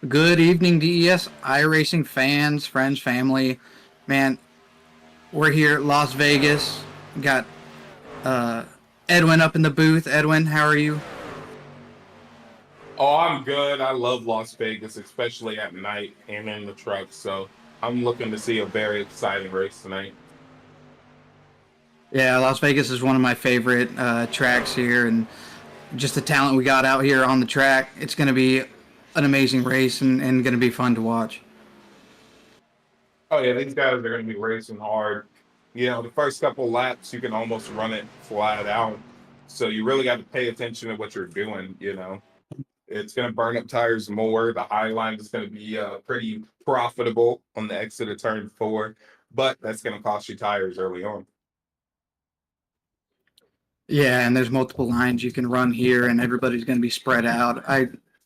Good evening, DES iRacing fans, friends, family. Man, we're here at Las Vegas. Got uh, Edwin up in the booth. Edwin, how are you? Oh, I'm good. I love Las Vegas, especially at night and in the truck. So I'm looking to see a very exciting race tonight. Yeah, Las Vegas is one of my favorite tracks here, and just the talent we got out here on the track. It's going to be an amazing race and going to be fun to watch. Oh yeah, these guys are going to be racing hard. The first couple laps you can almost run it flat out. So you really got to pay attention to what you're doing. It's going to burn up tires more. The high line is going to be pretty profitable on the exit of turn four, but that's going to cost you tires early on. Yeah, and there's multiple lines you can run here, and everybody's going to be spread out.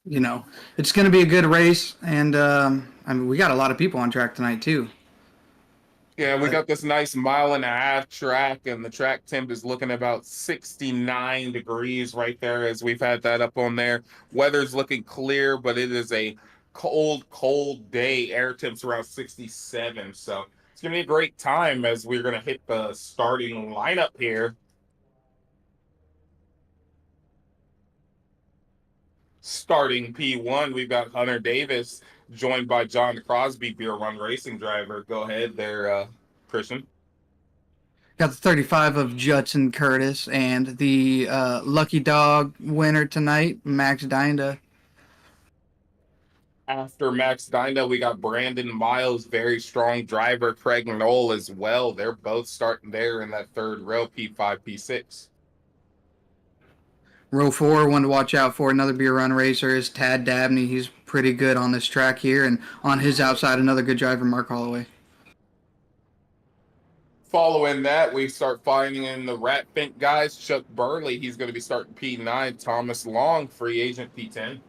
You know, it's going to be a good race, and I mean, we got a lot of people on track tonight too. Yeah, we Uh, got this nice mile-and-a-half track, and the track temp is looking about 69 degrees right there as we've had that up on there. Weather's looking clear, but it is a cold, cold day. Air temps around 67. So it's going to be a great time as we're going to hit the starting lineup here. Starting P1, we've got Hunter Davis joined by John Crosby, Beer Run Racing driver. Go ahead there, Christian. got the 35 of Judson Curtis and the Lucky Dog winner tonight, Max Dinda. After Max Dinah, we got Brandon Miles, very strong driver, Craig Knoll as well. They're both starting there in that third row, P5, P6. Row 4, one to watch out for, another beer run racer is Tad Dabney. He's pretty good on this track here, and on his outside, another good driver, Mark Holloway. Following that, we start finding in the Rat Fink guys. Chuck Burley, he's going to be starting P9. Thomas Long, free agent P10.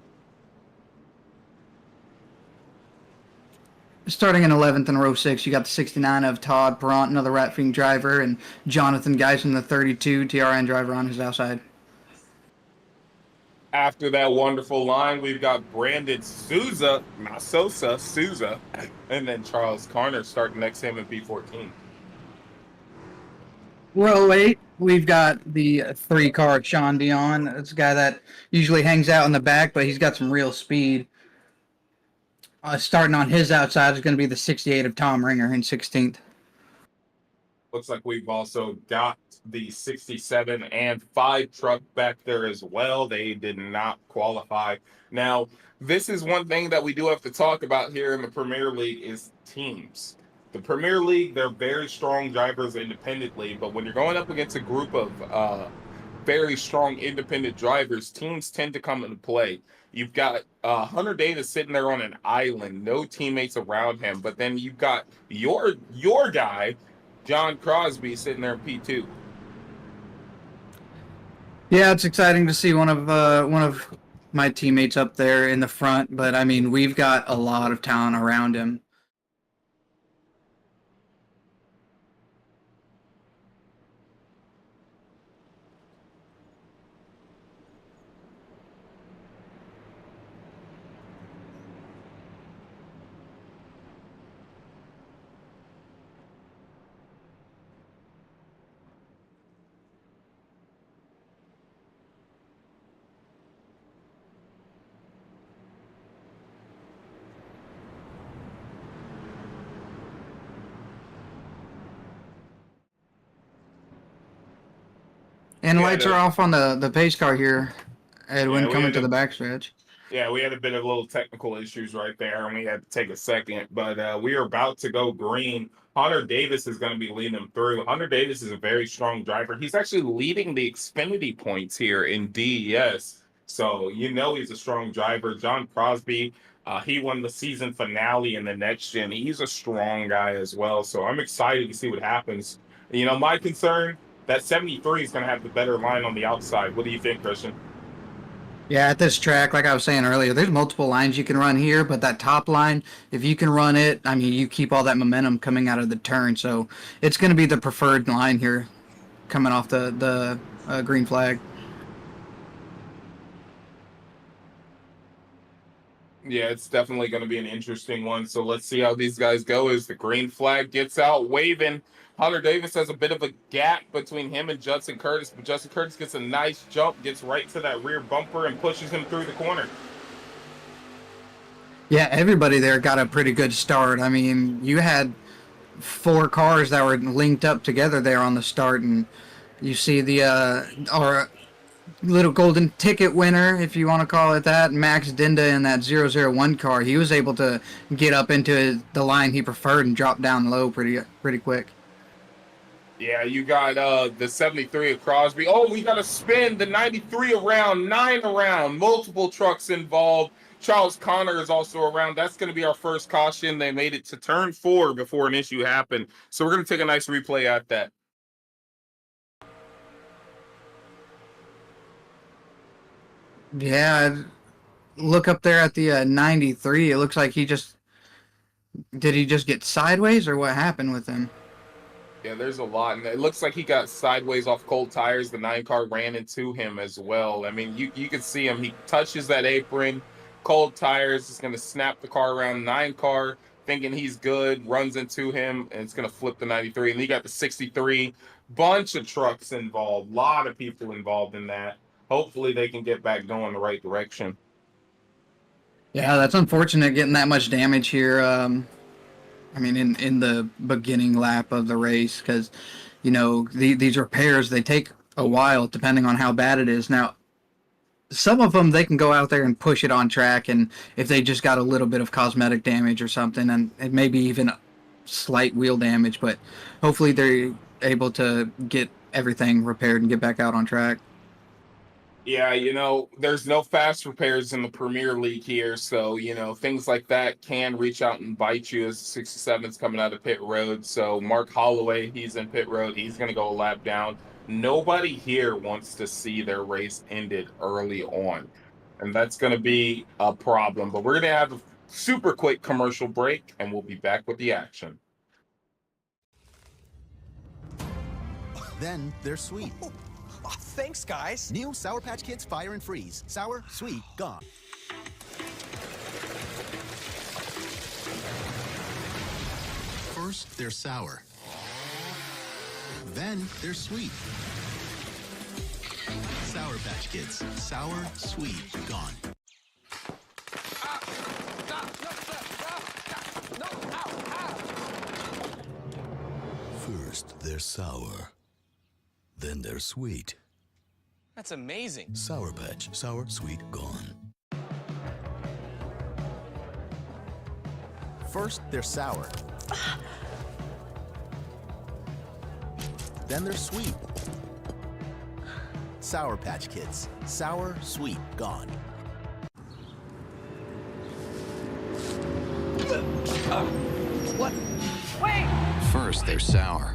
Starting in 11th in row 6, you got the 69 of Todd Perront, another Ratfing driver, and Jonathan Geisen, the 32 TRN driver on his outside. After that wonderful line, we've got Brandon Souza, not Sosa, Souza, and then Charles Carner starting next to him in P14. Row 8, we've got the 3-car Sean Dion. It's a guy that usually hangs out in the back, but he's got some real speed. Starting on his outside is going to be the 68 of Tom Ringer in 16th. Looks like we've also got the 67 and 5 truck back there as well. They did not qualify. Now, this is one thing that we do have to talk about here in the Premier League is teams. The Premier League, they're very strong drivers independently, but when you're going up against a group of very strong independent drivers, teams tend to come into play. You've got Hunter Davis sitting there on an island, no teammates around him, but then you've got your guy John Crosby sitting there in P2. Yeah, it's exciting to see one of my teammates up there in the front, but I mean we've got a lot of talent around him. And We had lights are a off on the pace car here. yeah, Edwin we coming had to the a backstretch. yeah, we had a bit of little technical issues right there, and we had to take a second. But we are about to go green. Hunter Davis is going to be leading them through. Hunter Davis is a very strong driver. He's actually leading the Xfinity points here in DES. So he's a strong driver. John Crosby, he won the season finale in the next gen. He's a strong guy as well. So I'm excited to see what happens. My concern that 73 is going to have the better line on the outside. What do you think, Christian? Yeah, at this track, like I was saying earlier, there's multiple lines you can run here, but that top line, if you can run it, I mean, you keep all that momentum coming out of the turn. So it's going to be the preferred line here, coming off the green flag. Yeah, it's definitely going to be an interesting one. So let's see how these guys go as the green flag gets out waving. Hunter Davis has a bit of a gap between him and Judson Curtis, but Judson Curtis gets a nice jump, gets right to that rear bumper, and pushes him through the corner. Yeah, everybody there got a pretty good start. I mean, you had four cars that were linked up together there on the start, and you see the our little golden ticket winner, if you want to call it that, Max Dinda in that 001 car. He was able to get up into the line he preferred and drop down low pretty quick. Yeah, you got the 73 of Crosby. Oh, we got to spin the 93 around, 9 around, multiple trucks involved. Charles Connor is also around. That's going to be our first caution. They made it to turn 4 before an issue happened. So we're going to take a nice replay at that. Yeah, look up there at the 93. It looks like did he just get sideways or what happened with him? Yeah, there's a lot, and it looks like he got sideways off cold tires. The 9 car ran into him as well. I mean, you can see him. He touches that apron, cold tires is going to snap the car around. 9 car thinking he's good, runs into him, and it's going to flip the 93. And he got the 63. Bunch of trucks involved, a lot of people involved in that. Hopefully, they can get back going the right direction. Yeah, that's unfortunate getting that much damage here. I mean, in the beginning lap of the race, because these repairs, they take a while depending on how bad it is. Now, some of them they can go out there and push it on track, and if they just got a little bit of cosmetic damage or something, and it maybe even slight wheel damage, but hopefully they're able to get everything repaired and get back out on track. Yeah, there's no fast repairs in the Premier League here, so things like that can reach out and bite you as 67's coming out of pit road. So Mark Holloway, he's in pit road, he's going to go a lap down. Nobody here wants to see their race ended early on, and that's going to be a problem. But we're going to have a super quick commercial break, and we'll be back with the action. Then they're sweet. Oh, thanks, guys. New Sour Patch Kids Fire and Freeze. Sour, sweet, gone. First, they're sour. Then they're sweet. Sour Patch Kids. Sour, sweet, gone. First, they're sour. Then they're sweet. That's amazing. Sour Patch. Sour, sweet, gone. First, they're sour. Then they're sweet. Sour Patch Kids. Sour, sweet, gone. What? Wait! First, they're sour.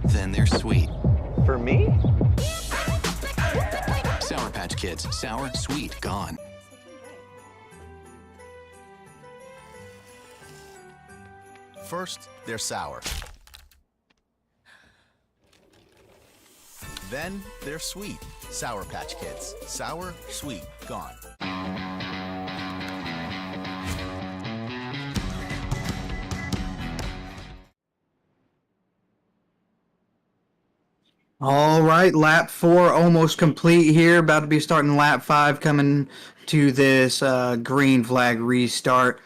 Then they're sweet. For me? Sour Patch Kids. Sour, sweet, gone. First, they're sour. Then they're sweet. Sour Patch Kids. Sour, sweet, gone. All right, lap 4 almost complete here. About to be starting lap 5, coming to this green flag restart.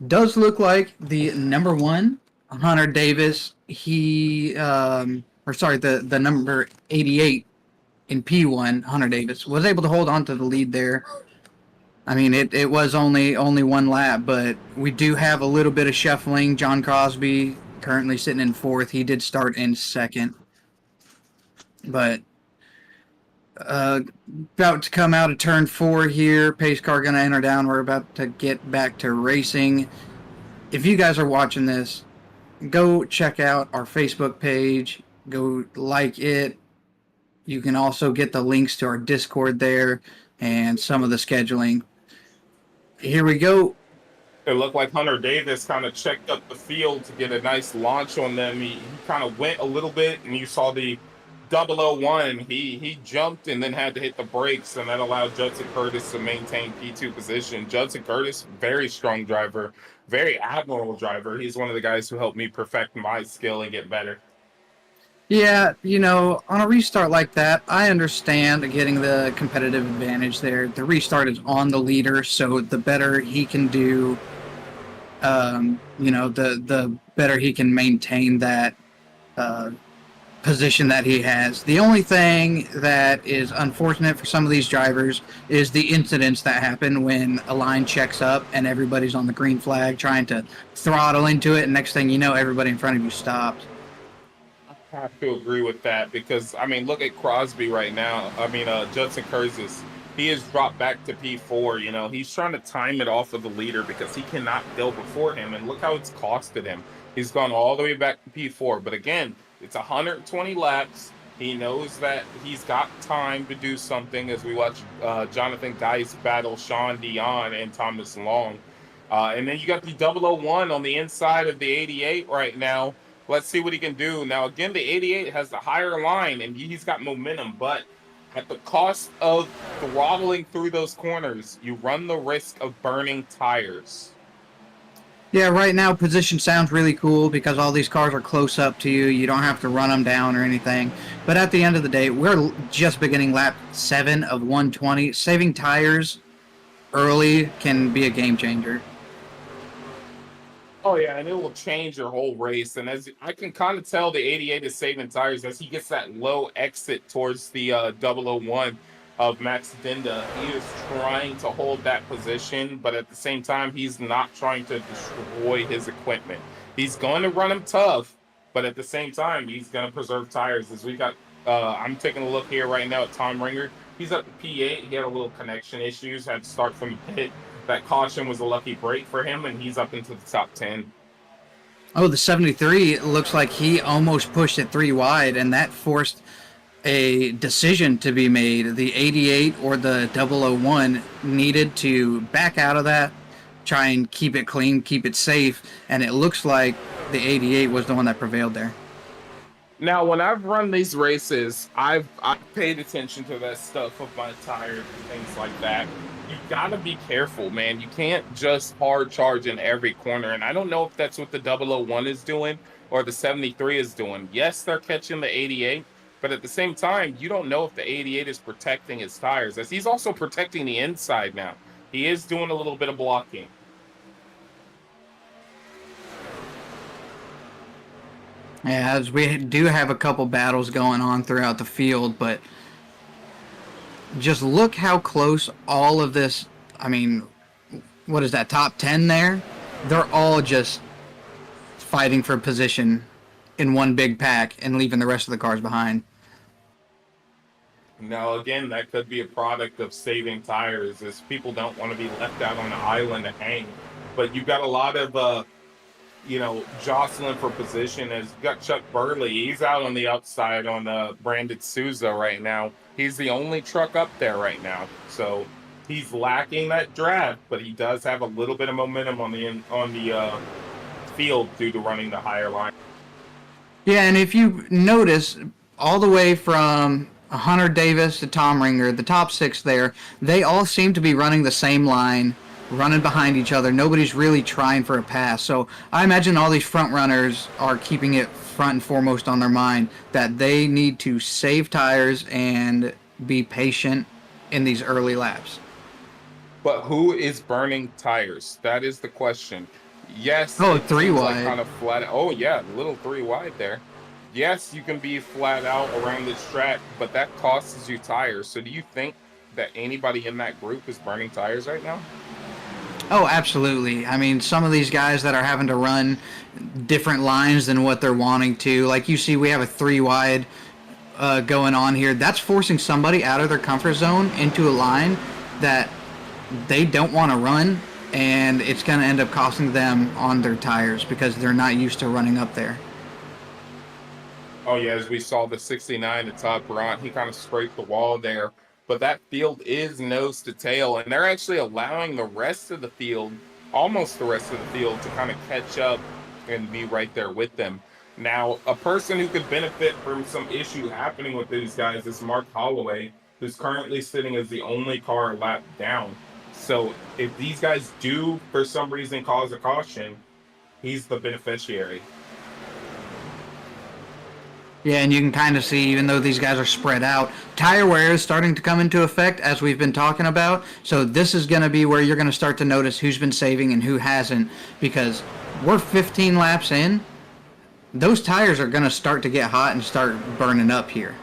Does look like the number 1, Hunter Davis, the number 88 in P1, Hunter Davis, was able to hold on to the lead there. I mean, it was only one lap, but we do have a little bit of shuffling. John Crosby currently sitting in 4th. He did start in 2nd. But about to come out of turn 4 here. Pace car going to enter down. We're about to get back to racing. If you guys are watching this, go check out our Facebook page. Go like it. You can also get the links to our Discord there and some of the scheduling. Here we go. It looked like Hunter Davis kind of checked up the field to get a nice launch on them. He kind of went a little bit, and you saw the 001, he jumped and then had to hit the brakes, and that allowed Judson Curtis to maintain P2 position. Judson Curtis, very strong driver, very admirable driver. He's one of the guys who helped me perfect my skill and get better. Yeah, on a restart like that, I understand getting the competitive advantage there. The restart is on the leader, so the better he can do, the better he can maintain that uh, position that he has. The only thing that is unfortunate for some of these drivers is the incidents that happen when a line checks up and everybody's on the green flag trying to throttle into it, and next thing you know, everybody in front of you stops. I have to agree with that because, I mean, look at Crosby right now. I mean, Judson Curtis, he has dropped back to P4. He's trying to time it off of the leader because he cannot go before him, and look how it's costed him. He's gone all the way back to P4, but again, it's 120 laps. He knows that he's got time to do something as we watch Jonathan Geis battle Sean Dion and Thomas Long. And then you got the 001 on the inside of the 88 right now. Let's see what he can do. Now, again, the 88 has the higher line, and he's got momentum, but at the cost of throttling through those corners, you run the risk of burning tires. Yeah, right now position sounds really cool because all these cars are close up to you. You don't have to run them down or anything. But at the end of the day, we're just beginning lap 7 of 120. Saving tires early can be a game changer. Oh, yeah, and it will change your whole race. And as I can kind of tell, the 88 is saving tires as he gets that low exit towards the 001 of Max Dinda. He is trying to hold that position, but at the same time, he's not trying to destroy his equipment. He's going to run him tough, but at the same time, he's going to preserve tires. As we got, I'm taking a look here right now at Tom Ringer. He's up to P8. He had a little connection issues, had to start from the pit. That caution was a lucky break for him, and he's up into the top 10. Oh, the 73 looks like he almost pushed it 3 wide, and that forced a decision to be made. The 88 or the 001 needed to back out of that, try and keep it clean, keep it safe, and it looks like the 88 was the one that prevailed there. Now, when I've run these races, I've paid attention to that stuff of my tires and things like that. You gotta be careful, man. You can't just hard charge in every corner. And I don't know if that's what the 001 is doing or the 73 is doing. Yes, they're catching the 88, but at the same time, you don't know if the 88 is protecting his tires, as he's also protecting the inside now. He is doing a little bit of blocking. Yeah, as we do have a couple battles going on throughout the field, but just look how close all of this, I mean, what is that, top 10 there? They're all just fighting for position in one big pack and leaving the rest of the cars behind. Now, again, that could be a product of saving tires, as people don't want to be left out on the island to hang. But you've got a lot of, jostling for position. As you've got Chuck Burley, he's out on the outside on Brandon Souza right now. He's the only truck up there right now, so he's lacking that draft, but he does have a little bit of momentum on the field due to running the higher line. Yeah, and if you notice, all the way from Hunter Davis to Tom Ringer, the top 6 there, they all seem to be running the same line, running behind each other. Nobody's really trying for a pass. So I imagine all these front runners are keeping it front and foremost on their mind that they need to save tires and be patient in these early laps. But who is burning tires? That is the question. Yes. Oh, 3 wide. Like kind of flat. Oh yeah, a little 3 wide there. Yes, you can be flat out around this track, but that costs you tires. So do you think that anybody in that group is burning tires right now? Oh, absolutely. I mean, some of these guys that are having to run different lines than what they're wanting to, like you see, we have a 3 wide going on here. That's forcing somebody out of their comfort zone into a line that they don't want to run, and it's going to end up costing them on their tires because they're not used to running up there. Oh yeah, as we saw the 69 at Todd Brant, he kind of scraped the wall there. But that field is nose to tail, and they're actually allowing the rest of the field, almost the rest of the field, to kind of catch up and be right there with them. Now, a person who could benefit from some issue happening with these guys is Mark Holloway, who's currently sitting as the only car a lap down. So if these guys do, for some reason, cause a caution, he's the beneficiary. Yeah, and you can kind of see, even though these guys are spread out, tire wear is starting to come into effect, as we've been talking about. So this is going to be where you're going to start to notice who's been saving and who hasn't, because we're 15 laps in. Those tires are going to start to get hot and start burning up here.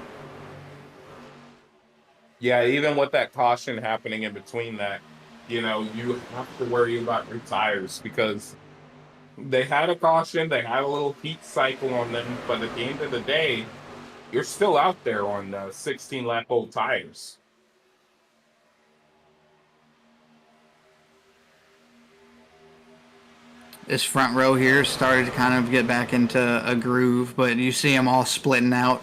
Yeah, even with that caution happening in between that, you have to worry about your tires because they had a caution, they had a little heat cycle on them, but at the end of the day, you're still out there on 16 lap old tires. This front row here started to kind of get back into a groove, but you see them all splitting out.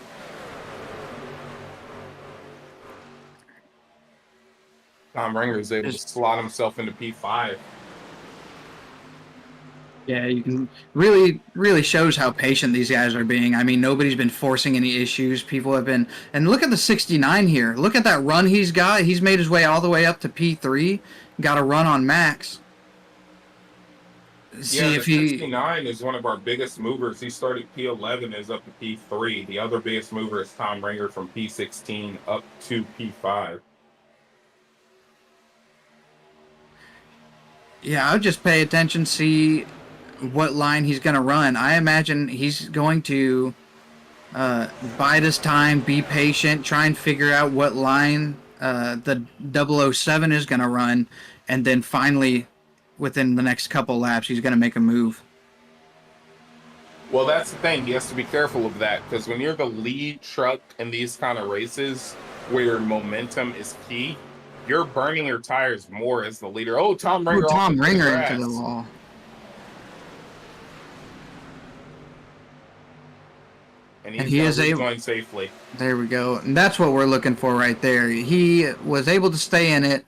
Tom Ringer is able to slot himself into P5. Yeah, you can really shows how patient these guys are being. I mean, nobody's been forcing any issues. People have been, and look at the 69 here. Look at that run he's got. He's made his way all the way up to P3. Got a run on max. See Yeah, if the he 69 is one of our biggest movers. He started P11, is up to P3. The other biggest mover is Tom Ringer from P16 up to P5. Yeah, I would just pay attention, see what line he's going to run. I imagine he's going to bide his time, be patient, try and figure out what line the 007 is going to run, and then finally, within the next couple laps, he's going to make a move. Well, that's the thing. He has to be careful of that because when you're the lead truck in these kind of races where momentum is key, you're burning your tires more as the leader. Oh, Tom Ringer! Tom Ringer into the wall. And he is able to join safely. There we go. And that's what we're looking for right there. He was able to stay in it,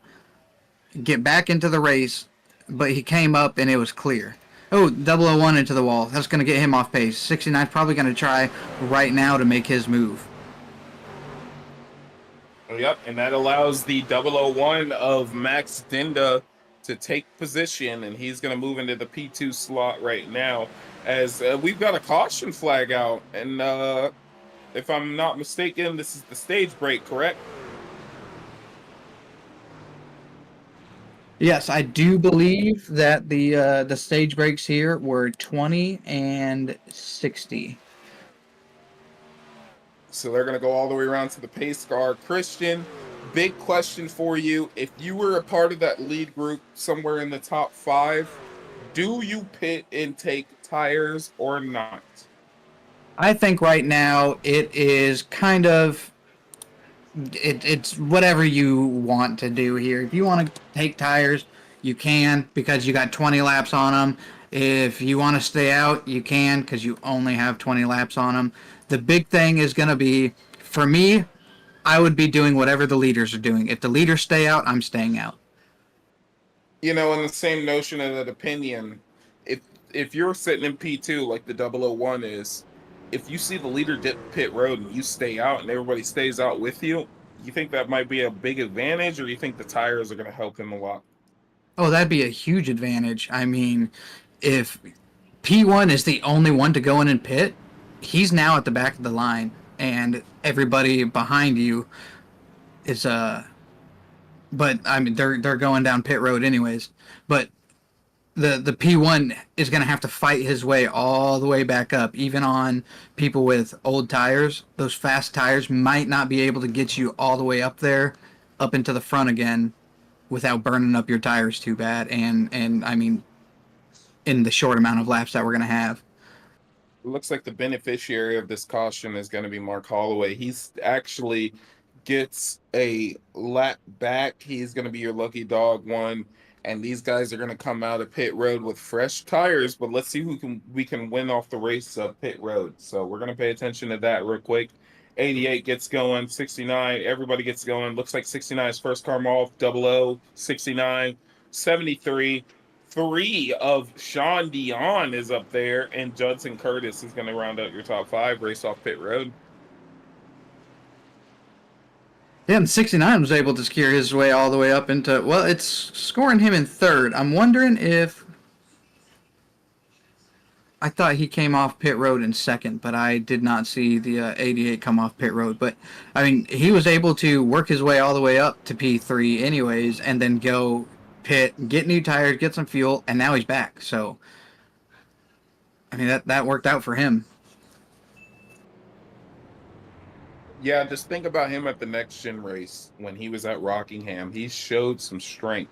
get back into the race, but he came up and it was clear. Oh, 001 into the wall. That's going to get him off pace. 69 is probably going to try right now to make his move. Yep, and that allows the 001 of Max Dinda to take position, and he's going to move into the P2 slot right now as we've got a caution flag out. And if I'm not mistaken, this is the stage break, correct? Yes, I do believe that the stage breaks here were 20 and 60. So they're going to go all the way around to the pace car. Christian, big question for you. If you were a part of that lead group somewhere in the top 5, do you pit and take tires or not? I think right now it is kind of it's whatever you want to do here. If you want to take tires, you can because you got 20 laps on them. If you want to stay out, you can because you only have 20 laps on them. The big thing is going to be, for me, I would be doing whatever the leaders are doing. If the leaders stay out, I'm staying out. In the same notion of that opinion, if you're sitting in P2 like the 001 is, if you see the leader dip pit road and you stay out and everybody stays out with you, you think that might be a big advantage, or you think the tires are going to help him a lot? Oh, that'd be a huge advantage. I mean, if P1 is the only one to go in and pit, he's now at the back of the line, and everybody behind you is but I mean they're going down pit road anyways. But the P1 is going to have to fight his way all the way back up, even on people with old tires. Those fast tires might not be able to get you all the way up there, up into the front again, without burning up your tires too bad. And I mean, in the short amount of laps that we're going to have. It looks like the beneficiary of this caution is going to be Mark Holloway. He's actually gets a lap back. He's going to be your lucky dog one. And these guys are going to come out of pit road with fresh tires. But let's see we can win off the race of pit road. So we're going to pay attention to that real quick. 88 gets going. 69, everybody gets going. Looks like 69's first car off. 00, 69, 73. 3 of Sean Dion is up there, and Judson Curtis is going to round out your top 5 race off pit road. Yeah, and 69 was able to secure his way all the way up into, well, it's scoring him in third. I'm wondering if, I thought he came off pit road in second, but I did not see the 88 come off pit road. But, I mean, he was able to work his way all the way up to P3 anyways, and then go pit, get new tires, get some fuel, and now he's back. So, I mean, that worked out for him. Yeah, just think about him at the next gen race when he was at Rockingham. He showed some strength.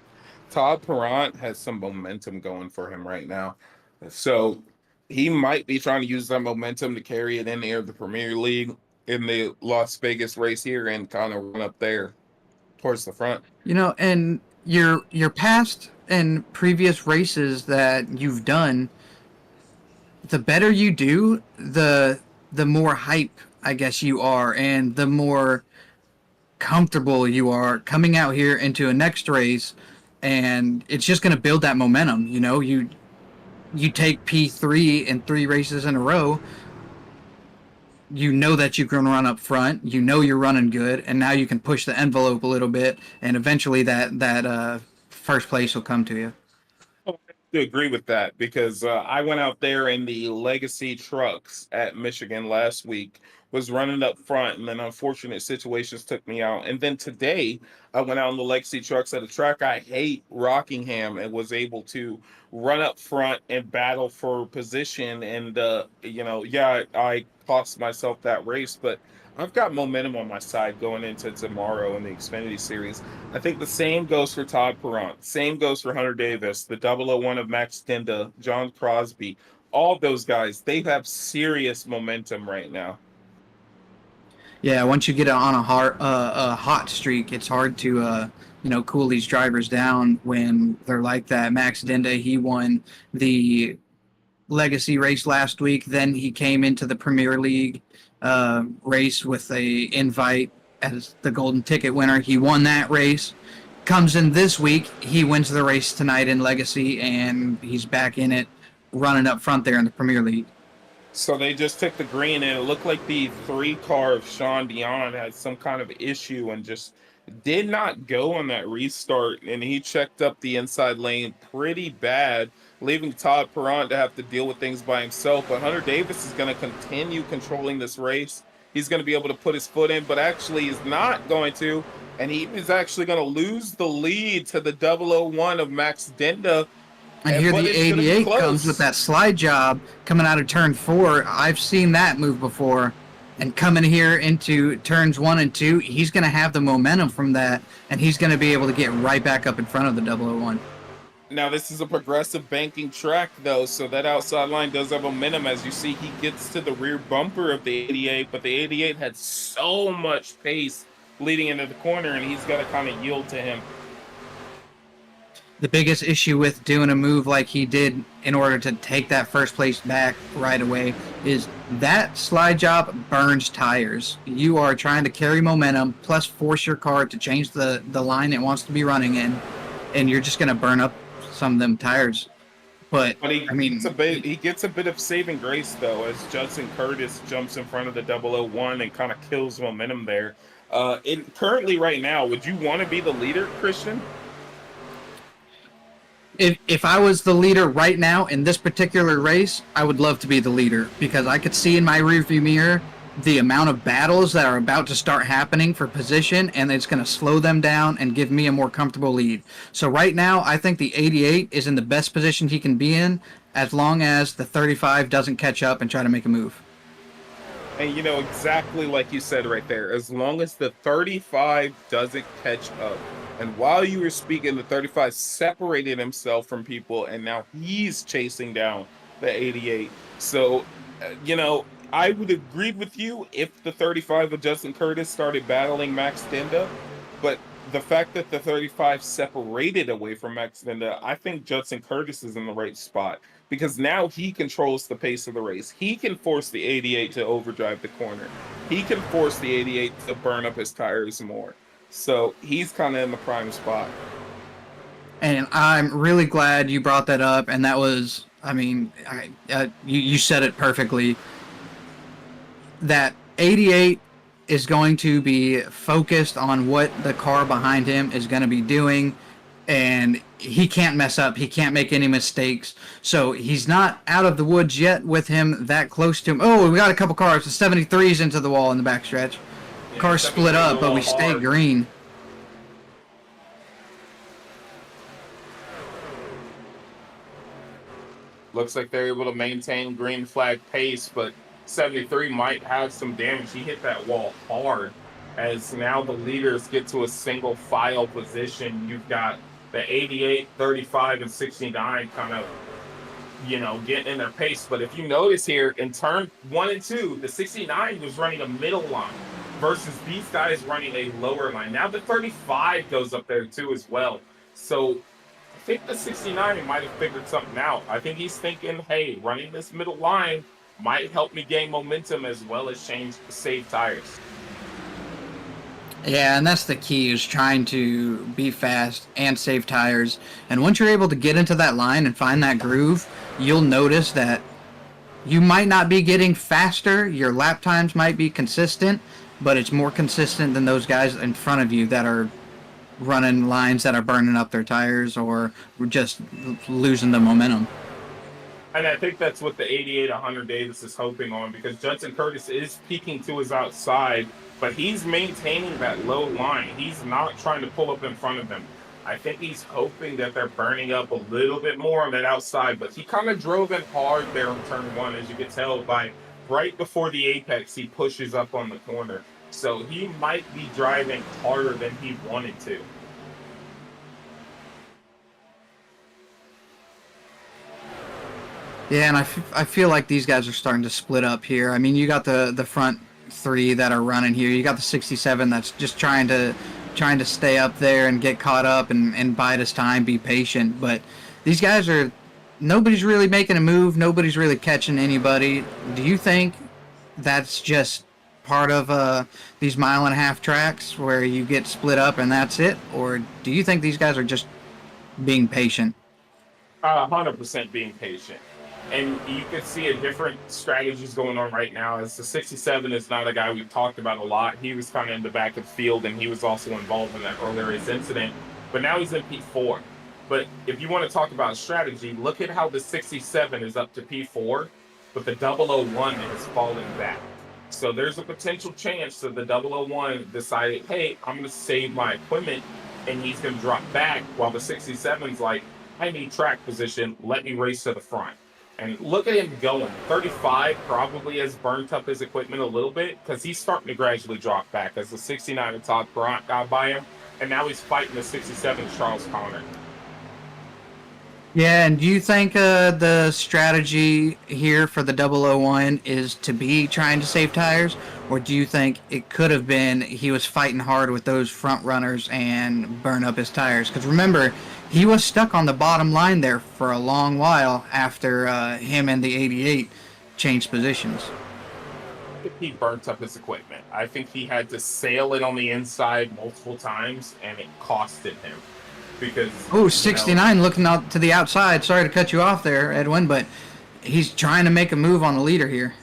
Todd Perrant has some momentum going for him right now. So he might be trying to use that momentum to carry it in there, the Premier League in the Las Vegas race here and kind of run up there towards the front. You know, and your past and previous races that you've done, the better you do, the more hype, I guess, you are, and the more comfortable you are coming out here into a next race, and it's just going to build that momentum. You know, you take P3 in 3 races in a row, you know that you can run up front, you know you're running good, and now you can push the envelope a little bit, and eventually that first place will come to you. To agree with that because I went out there in the legacy trucks at Michigan last week, was running up front, and then unfortunate situations took me out. And then today I went out in the legacy trucks at a track I hate, Rockingham, and was able to run up front and battle for position. And I cost myself that race, but I've got momentum on my side going into tomorrow in the Xfinity Series. I think the same goes for Todd Perrant. Same goes for Hunter Davis, the 001 of Max Dinda, John Crosby. All those guys, they have serious momentum right now. Yeah, once you get on a hot streak, it's hard to cool these drivers down when they're like that. Max Dinda, he won the Legacy race last week. Then he came into the Premier League race with a invite as the golden ticket winner. He won that race. Comes in this week, he wins the race tonight in Legacy, and he's back in it, running up front there in the Premier League. So they just took the green, and it looked like the 3 car of Sean Dion had some kind of issue and just did not go on that restart, and he checked up the inside lane pretty bad, leaving Todd Perrant to have to deal with things by himself. But Hunter Davis is going to continue controlling this race. He's going to be able to put his foot in, but actually is not going to, and he is actually going to lose the lead to the 001 of Max Dinda. And here the 88 comes with that slide job coming out of turn 4. I've seen that move before. And coming here into turns 1 and 2, he's going to have the momentum from that, and he's going to be able to get right back up in front of the 001. Now, this is a progressive banking track, though, so that outside line does have momentum. As you see, he gets to the rear bumper of the 88, but the 88 had so much pace leading into the corner, and he's got to kind of yield to him. The biggest issue with doing a move like he did in order to take that first place back right away is that slide job burns tires. You are trying to carry momentum plus force your car to change the line it wants to be running in, and you're just going to burn up some of them tires. But he gets a bit of saving grace, though, as Judson Curtis jumps in front of the 001 and kind of kills momentum there. Currently right now, would you want to be the leader, Christian? If I was the leader right now in this particular race, I would love to be the leader because I could see in my rearview mirror the amount of battles that are about to start happening for position, and it's going to slow them down and give me a more comfortable lead. So right now, I think the 88 is in the best position he can be in as long as the 35 doesn't catch up and try to make a move. And exactly like you said right there, as long as the 35 doesn't catch up. And while you were speaking, the 35 separated himself from people, and now he's chasing down the 88. So, I would agree with you if the 35 of Justin Curtis started battling Max Dinda, but the fact that the 35 separated away from Max Dinda, I think Justin Curtis is in the right spot because now he controls the pace of the race. He can force the 88 to overdrive the corner. He can force the 88 to burn up his tires more. So he's kind of in the prime spot. And I'm really glad you brought that up. And that was, I mean, you said it perfectly. That 88 is going to be focused on what the car behind him is going to be doing, and he can't mess up. He can't make any mistakes. So he's not out of the woods yet with him that close to him. Oh, we got a couple cars. The 73's into the wall in the backstretch. Yeah, Cars split up, but we stay hard. green. Looks like they're able to maintain green flag pace, but 73 might have some damage. He hit that wall hard as now the leaders get to a single file position. You've got the 88, 35, and 69 kind of, getting in their pace. But if you notice here, in turn 1 and 2, the 69 was running a middle line versus these guys running a lower line. Now the 35 goes up there too as well. So I think the 69 might have figured something out. I think he's thinking, hey, running this middle line might help me gain momentum as well as save tires. Yeah, and that's the key, is trying to be fast and save tires. And once you're able to get into that line and find that groove, you'll notice that you might not be getting faster. Your lap times might be consistent, but it's more consistent than those guys in front of you that are running lines that are burning up their tires or just losing the momentum. And I think that's what the 88 100 Davis is hoping on, because Judson Curtis is peeking to his outside, but he's maintaining that low line. He's not trying to pull up in front of them. I think he's hoping that they're burning up a little bit more on that outside, but he kind of drove in hard there in turn 1, as you can tell by right before the apex, he pushes up on the corner. So he might be driving harder than he wanted to. Yeah, and I feel like these guys are starting to split up here. I mean, you got the front 3 that are running here. You got the 67 that's just trying to stay up there and get caught up and bide his time, be patient. But these guys are, nobody's really making a move. Nobody's really catching anybody. Do you think that's just part of these mile-and-a-half tracks where you get split up and that's it? Or do you think these guys are just being patient? 100% being patient. And you could see a different strategies going on right now, as the 67 is not a guy we've talked about a lot. He was kind of in the back of the field, and he was also involved in that earlier race incident. But now he's in P4. But if you want to talk about strategy, look at how the 67 is up to P4, but the 001 is falling back. So there's a potential chance that the 001 decided, hey, I'm going to save my equipment, and he's going to drop back, while the 67's like, I need track position, let me race to the front. And look at him going. 35 probably has burnt up his equipment a little bit, because he's starting to gradually drop back as the 69 and Todd Grant got by him, and now he's fighting the 67 Charles Connor. Yeah, and do you think the strategy here for the 001 is to be trying to save tires, or do you think it could have been he was fighting hard with those front runners and burn up his tires? Because remember, he was stuck on the bottom line there for a long while after him and the 88 changed positions. I think he burnt up his equipment. I think he had to sail it on the inside multiple times, and it costed him. Because 69 looking out to the outside. Sorry to cut you off there, Edwin, but he's trying to make a move on the leader here.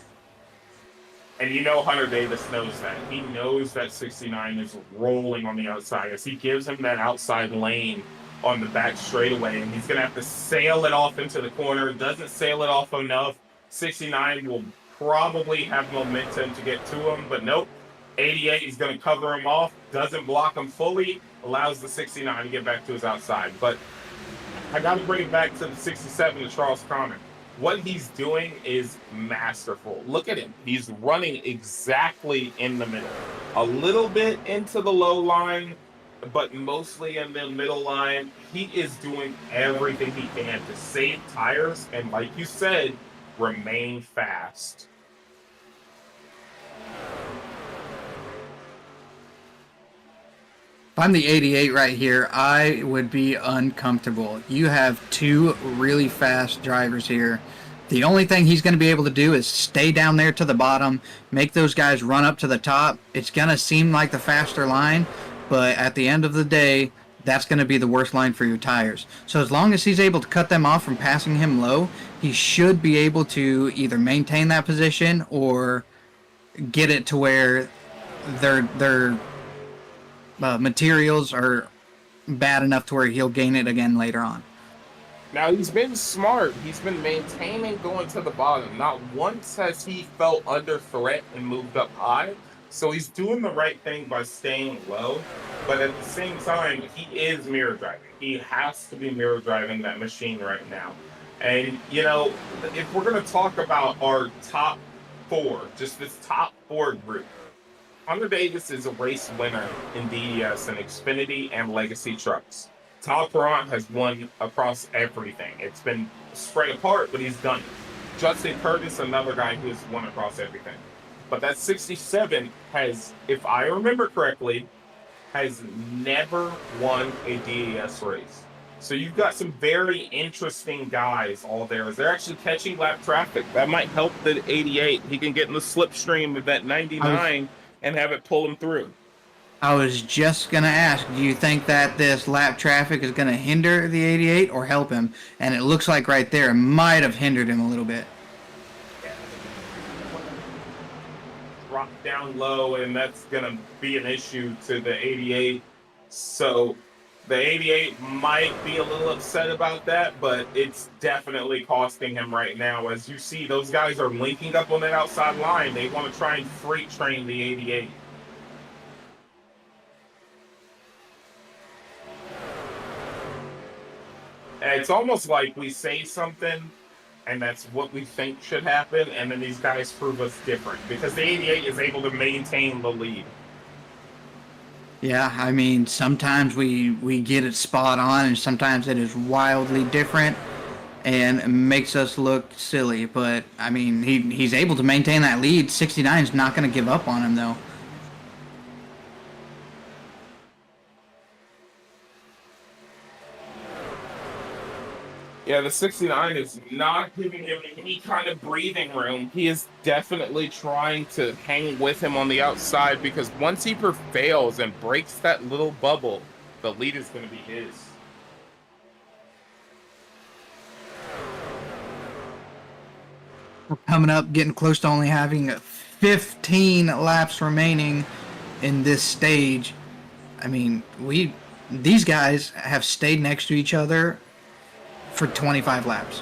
And Hunter Davis knows that. He knows that 69 is rolling on the outside. As he gives him that outside lane on the back straightaway, and he's going to have to sail it off into the corner. Doesn't sail it off enough. 69 will probably have momentum to get to him, but nope. 88 is going to cover him off, doesn't block him fully, allows the 69 to get back to his outside. But I got to bring it back to the 67 to Charles Connor. What he's doing is masterful. Look at him. He's running exactly in the middle. A little bit into the low line, but mostly in the middle line. He is doing everything he can to save tires and, like you said, remain fast. If I'm the 88 right here, I would be uncomfortable. You have 2 really fast drivers here. The only thing he's going to be able to do is stay down there to the bottom, make those guys run up to the top. It's going to seem like the faster line, but at the end of the day, that's going to be the worst line for your tires. So as long as he's able to cut them off from passing him low, he should be able to either maintain that position or get it to where their materials are bad enough to where he'll gain it again later on. Now, he's been smart. He's been maintaining going to the bottom. Not once has he felt under threat and moved up high. So he's doing the right thing by staying low. But at the same time, he is mirror driving. He has to be mirror driving that machine right now. And, you know, if we're going to talk about our top four, just this top four group, Hunter Davis is a race winner in DES and Xfinity and Legacy trucks. Todd Perrant has won across everything. It's been spread apart, but he's done it. Justin Curtis, another guy who's won across everything. But that 67 has, if I remember correctly, has never won a DES race. So you've got some very interesting guys all there. As they're actually catching lap traffic. That might help the 88. He can get in the slipstream of that 99 and have it pull him through. I was just going to ask, do you think that this lap traffic is going to hinder the 88 or help him? And it looks like right there it might have hindered him a little bit. Drop down low, and that's going to be an issue to the 88. So the 88 might be a little upset about that, but it's definitely costing him right now. As you see, those guys are linking up on that outside line. They want to try and freight train the 88. It's almost like we say something, and that's what we think should happen, and then these guys prove us different, because the 88 is able to maintain the lead. Yeah, I mean, sometimes we get it spot on, and sometimes it is wildly different and makes us look silly. But, I mean, he's able to maintain that lead. 69 is not going to give up on him, though. Yeah, the 69 is not giving him any kind of breathing room. He is definitely trying to hang with him on the outside, because once he prevails and breaks that little bubble, the lead is going to be his. We're coming up, getting close to only having 15 laps remaining in this stage. I mean, these guys have stayed next to each other for 25 laps.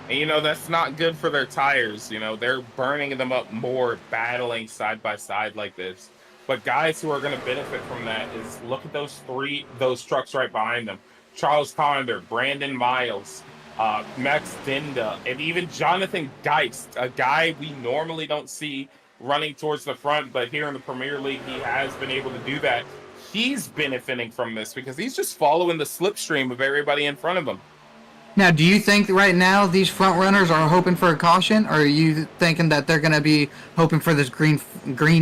And, you know, that's not good for their tires. You know, they're burning them up more battling side by side like this. But guys who are going to benefit from that is, look at those trucks right behind them. Charles Condor, Brandon Miles, Max Dinda, and even Jonathan Geist, a guy we normally don't see running towards the front, but here in the Premier League, he has been able to do that. He's benefiting from this because he's just following the slipstream of everybody in front of him. Now, do you think right now these front runners are hoping for a caution, or are you thinking that they're going to be hoping for this green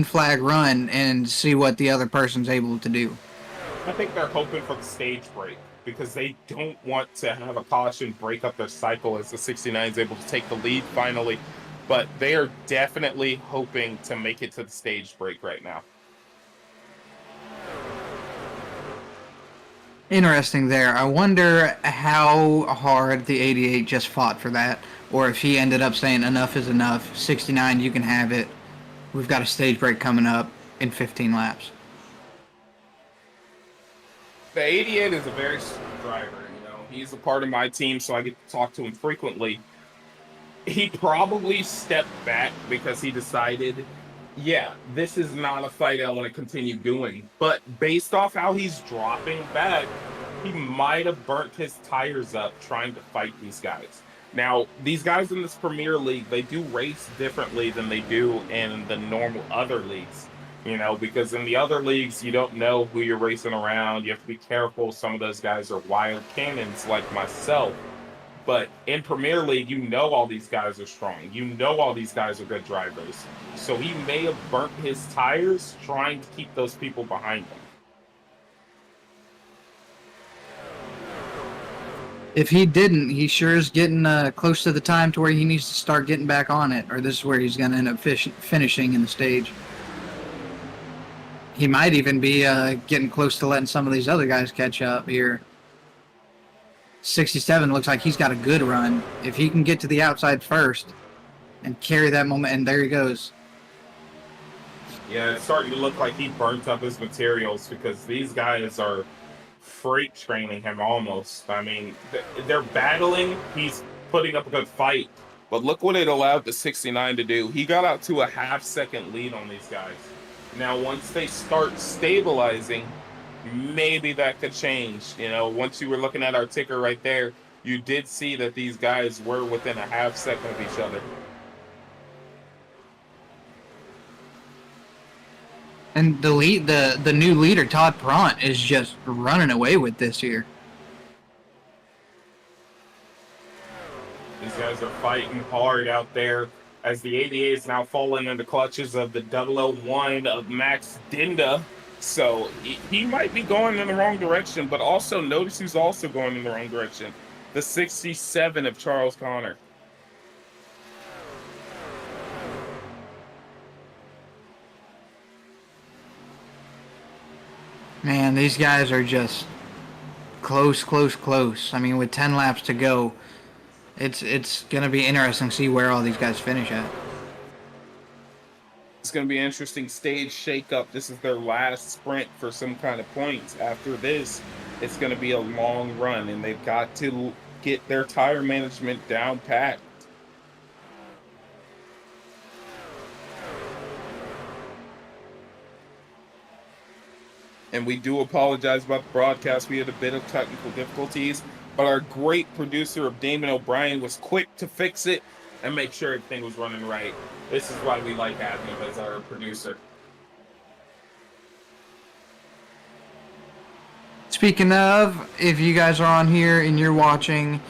flag run and see what the other person's able to do? I think they're hoping for the stage break, because they don't want to have a caution break up their cycle as the 69 is able to take the lead finally. But they are definitely hoping to make it to the stage break right now. Interesting there. I wonder how hard the 88 just fought for that, or if he ended up saying enough is enough, 69, you can have it. We've got a stage break coming up in 15 laps. The 88 is a very smart driver. You know, he's a part of my team, so I get to talk to him frequently. He probably stepped back because he decided, yeah, this is not a fight I want to continue doing. But based off how he's dropping back, he might have burnt his tires up trying to fight these guys. Now, these guys in this Premier League, they do race differently than they do in the normal other leagues. You know, because in the other leagues, you don't know who you're racing around. You have to be careful. Some of those guys are wild cannons like myself. But in Premier League, you know all these guys are strong. You know all these guys are good drivers. So he may have burnt his tires trying to keep those people behind him. If he didn't, he sure is getting close to the time to where he needs to start getting back on it, or this is where he's going to end up finishing in the stage. He might even be getting close to letting some of these other guys catch up here. 67 looks like he's got a good run. If he can get to the outside first and carry that moment, and there he goes. Yeah, it's starting to look like he burnt up his materials because these guys are freight training him almost. I mean, they're battling. He's putting up a good fight. But look what it allowed the 69 to do. He got out to a half-second lead on these guys. Now, once they start stabilizing, maybe that could change. You know, once you were looking at our ticker right there, you did see that these guys were within a half-second of each other. And the new leader, Todd Perront, is just running away with this here. These guys are fighting hard out there as the 88 is now falling into clutches of the 001 of Max Dinda. So he might be going in the wrong direction, but also notice who's also going in the wrong direction. The 67 of Charles Connor. Man, these guys are just close. I mean, with 10 laps to go, it's going to be interesting to see where all these guys finish at. It's going to be an interesting stage shakeup. This is their last sprint for some kind of points. After this, it's going to be a long run, and they've got to get their tire management down pat. And we do apologize about the broadcast. We had a bit of technical difficulties, but our great producer of Damon O'Brien was quick to fix it and make sure everything was running right. This is why we like having him as our producer. Speaking of, if you guys are on here and you're watching,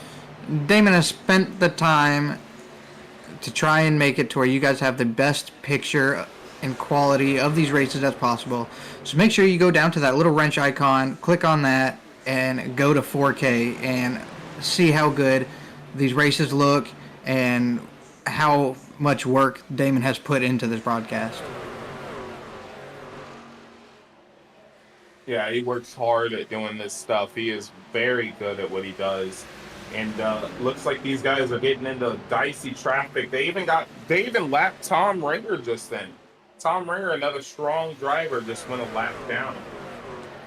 Damon has spent the time to try and make it to where you guys have the best picture and quality of these races as possible. So make sure you go down to that little wrench icon, click on that, and go to 4K and see how good these races look and how much work Damon has put into this broadcast. Yeah, he works hard at doing this stuff. He is very good at what he does. And looks like these guys are getting into dicey traffic. They even lapped Tom Ringer just then. Tom Ringer, another strong driver, just went a lap down.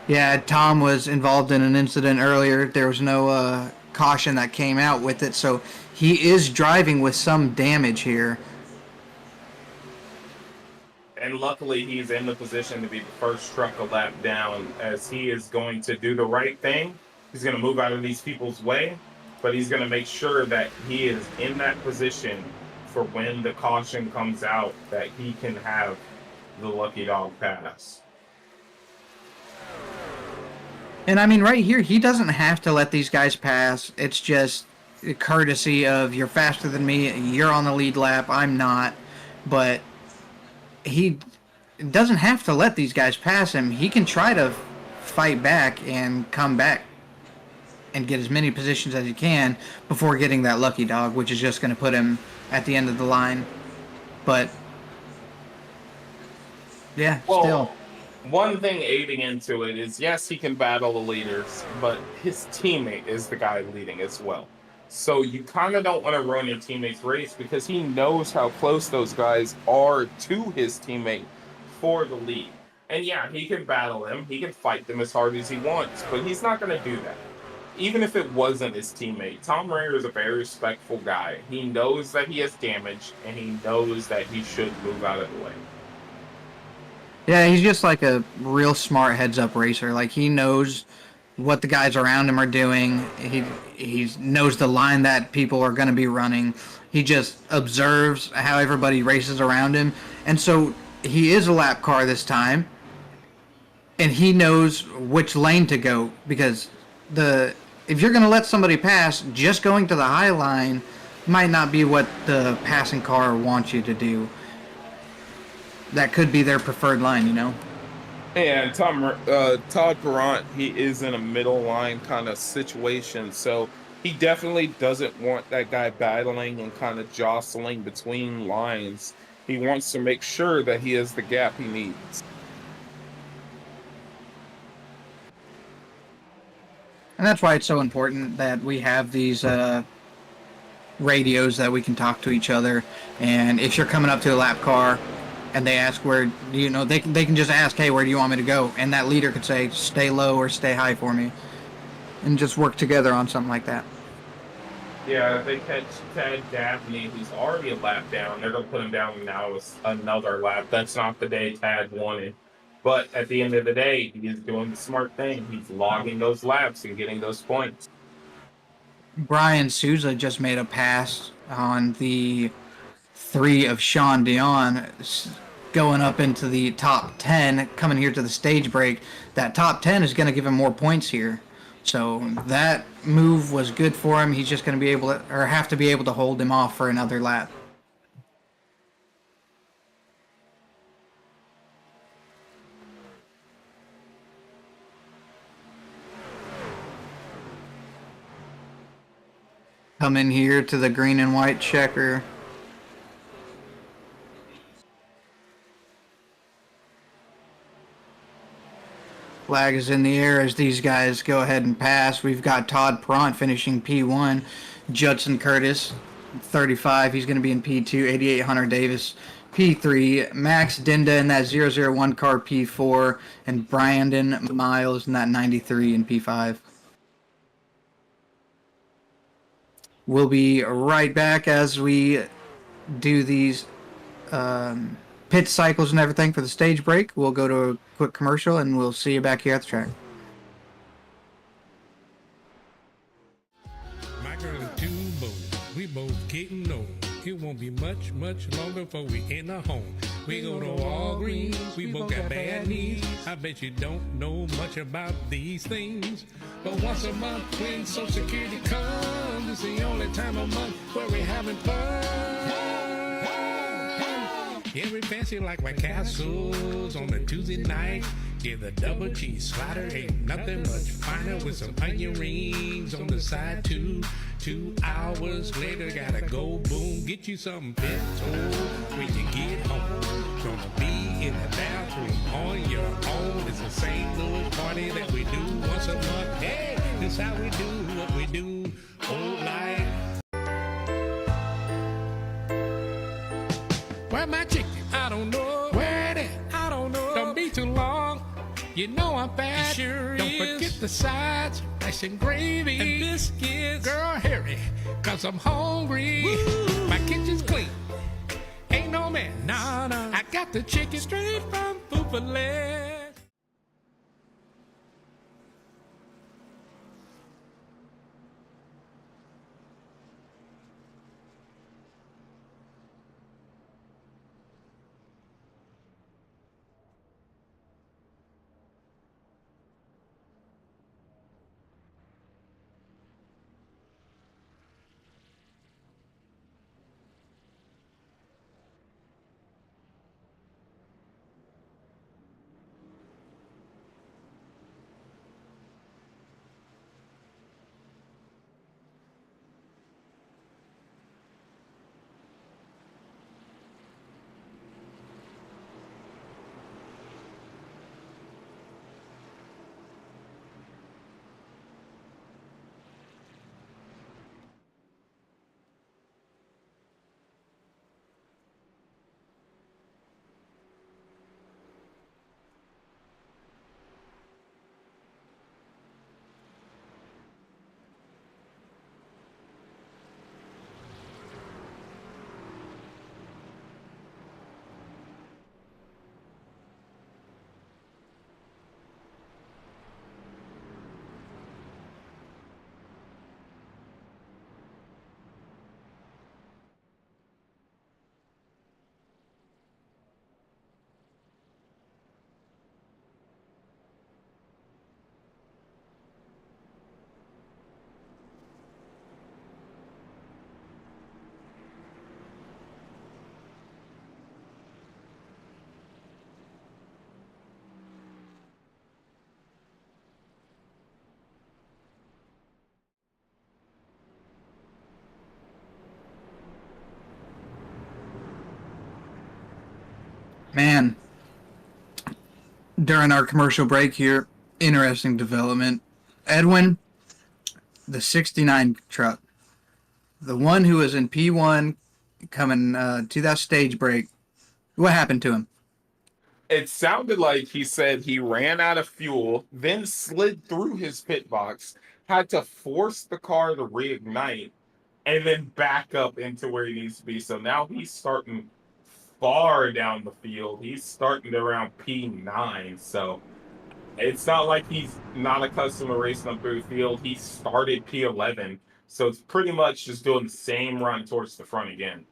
Yeah, Tom was involved in an incident earlier. There was no caution that came out with it, so he is driving with some damage here. And luckily, he's in the position to be the first truck a lap down, as he is going to do the right thing. He's going to move out of these people's way, but he's going to make sure that he is in that position for when the caution comes out, that he can have the lucky dog pass. And I mean, right here, he doesn't have to let these guys pass. It's just a courtesy of, you're faster than me, you're on the lead lap, I'm not. But he doesn't have to let these guys pass him. He can try to fight back and come back and get as many positions as he can before getting that lucky dog, which is just going to put him at the end of the line. But yeah, still. One thing aiding into it is, yes, he can battle the leaders, but his teammate is the guy leading as well. So you kind of don't want to ruin your teammate's race, because he knows how close those guys are to his teammate for the lead. And yeah, he can battle them, he can fight them as hard as he wants, but he's not going to do that. Even if it wasn't his teammate, Tom Ringer is a very respectful guy. He knows that he has damage, and he knows that he should move out of the way. Yeah, he's just like a real smart heads-up racer. Like, he knows what the guys around him are doing. He knows the line that people are going to be running. He just observes how everybody races around him. And so he is a lap car this time, and he knows which lane to go, because if you're going to let somebody pass, just going to the high line might not be what the passing car wants you to do. That could be their preferred line, you know? And Todd Perront, he is in a middle line kind of situation, so He definitely doesn't want that guy battling and kind of jostling between lines. He wants to make sure that he has the gap he needs. And that's why it's so important that we have these radios that we can talk to each other. And if you're coming up to a lap car and they ask where, you know, they can just ask, hey, where do you want me to go? And that leader could say, stay low or stay high for me. And just work together on something like that. Yeah, if they catch Ted Dabney, who's already a lap down, they're going to put him down now with another lap. That's not the day Tad wanted. But at the end of the day, he is doing the smart thing. He's logging those laps and getting those points. Brian Souza just made a pass on the 3 of Sean Dion, going up into the top 10, coming here to the stage break. That top 10 is going to give him more points here. So that move was good for him. He's just going to be able to, or have to be able to hold him off for another lap. Come in here to the green and white checker. Flag is in the air as these guys go ahead and pass. We've got Todd Pront finishing P1. Judson Curtis, 35. He's going to be in P2. 88 Hunter Davis, P3. Max Dinda in that 001 car, P4. And Brandon Miles in that 93 in P5. We'll be right back as we do these pit cycles and everything for the stage break. We'll go to a quick commercial and we'll see you back here at the track. My girl and two boys, we both getting old. It won't be much longer before we in the home. We go to Walgreens, we both got bad knees. I bet you don't know much about these things. But once a month when Social Security comes, it's the only time of month where we're having fun. Every fancy like White Castles on a Tuesday night. Yeah, the double cheese slider ain't nothing much finer with some onion rings on the side too. 2 hours later, gotta go boom, get you some pinto when you get home. Gonna be in the bathroom on your own. It's a St. Louis party that we do once a month. Hey, this how we do what we do. Whole life. Where my chicken? I don't know. Where it at? I don't know. Don't be too long. You know I'm fat. It sure don't forget the sides, rice and gravy, and biscuits. Girl, hurry, cause I'm hungry. Woo. My kitchen's clean, ain't no mess. Nah, nah. I got the chicken straight from Buffalo. Man, during our commercial break here, interesting development. Edwin, the 69 truck, the one who was in P1 coming to that stage break, what happened to him? It sounded like he said he ran out of fuel, then slid through his pit box, had to force the car to reignite, and then back up into where he needs to be. So now he's starting far down the field. He's starting around P9. So it's not like he's not accustomed to racing up through the field. He started P11. So it's pretty much just doing the same run towards the front again.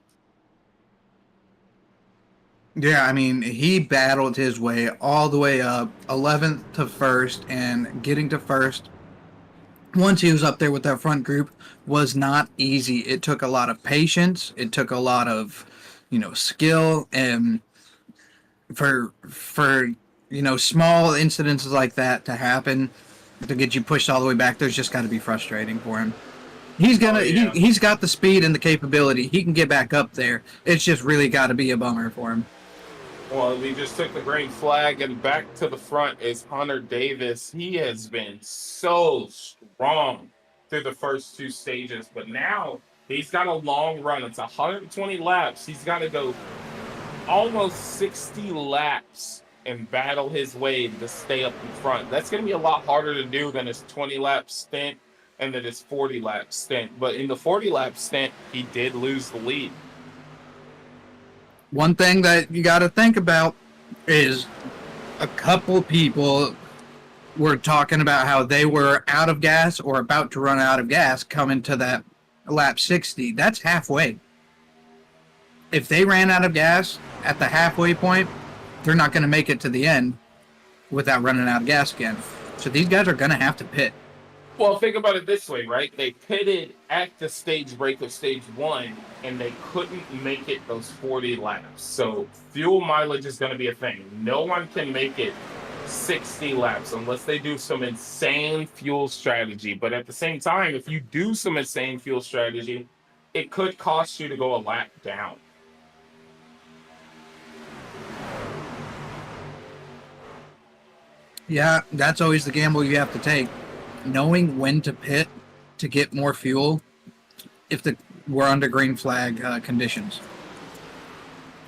Yeah, I mean, he battled his way all the way up, 11th to first, and getting to first, once he was up there with that front group, was not easy. It took a lot of patience. It took a lot of, skill, and for small incidences like that to happen, to get you pushed all the way back, there's just got to be frustrating for him. He's got the speed and the capability. He can get back up there. It's just really got to be a bummer for him. Well, we just took the green flag, and back to the front is Hunter Davis. He has been so strong through the first two stages, but now he's got a long run. It's 120 laps. He's got to go almost 60 laps and battle his way to stay up in front. That's going to be a lot harder to do than his 20-lap stint and then his 40-lap stint. But in the 40-lap stint, he did lose the lead. One thing that you got to think about is a couple people were talking about how they were out of gas or about to run out of gas coming to that lap 60. That's halfway. If they ran out of gas at the halfway point, they're not going to make it to the end without running out of gas again. So these guys are going to have to pit. Well, think about it this way, right? They pitted at the stage break of stage 1, and they couldn't make it those 40 laps. So fuel mileage is going to be a thing. No one can make it 60 laps unless they do some insane fuel strategy. But at the same time, if you do some insane fuel strategy, it could cost you to go a lap down. Yeah, that's always the gamble you have to take. Knowing when to pit to get more fuel if we're under green flag conditions.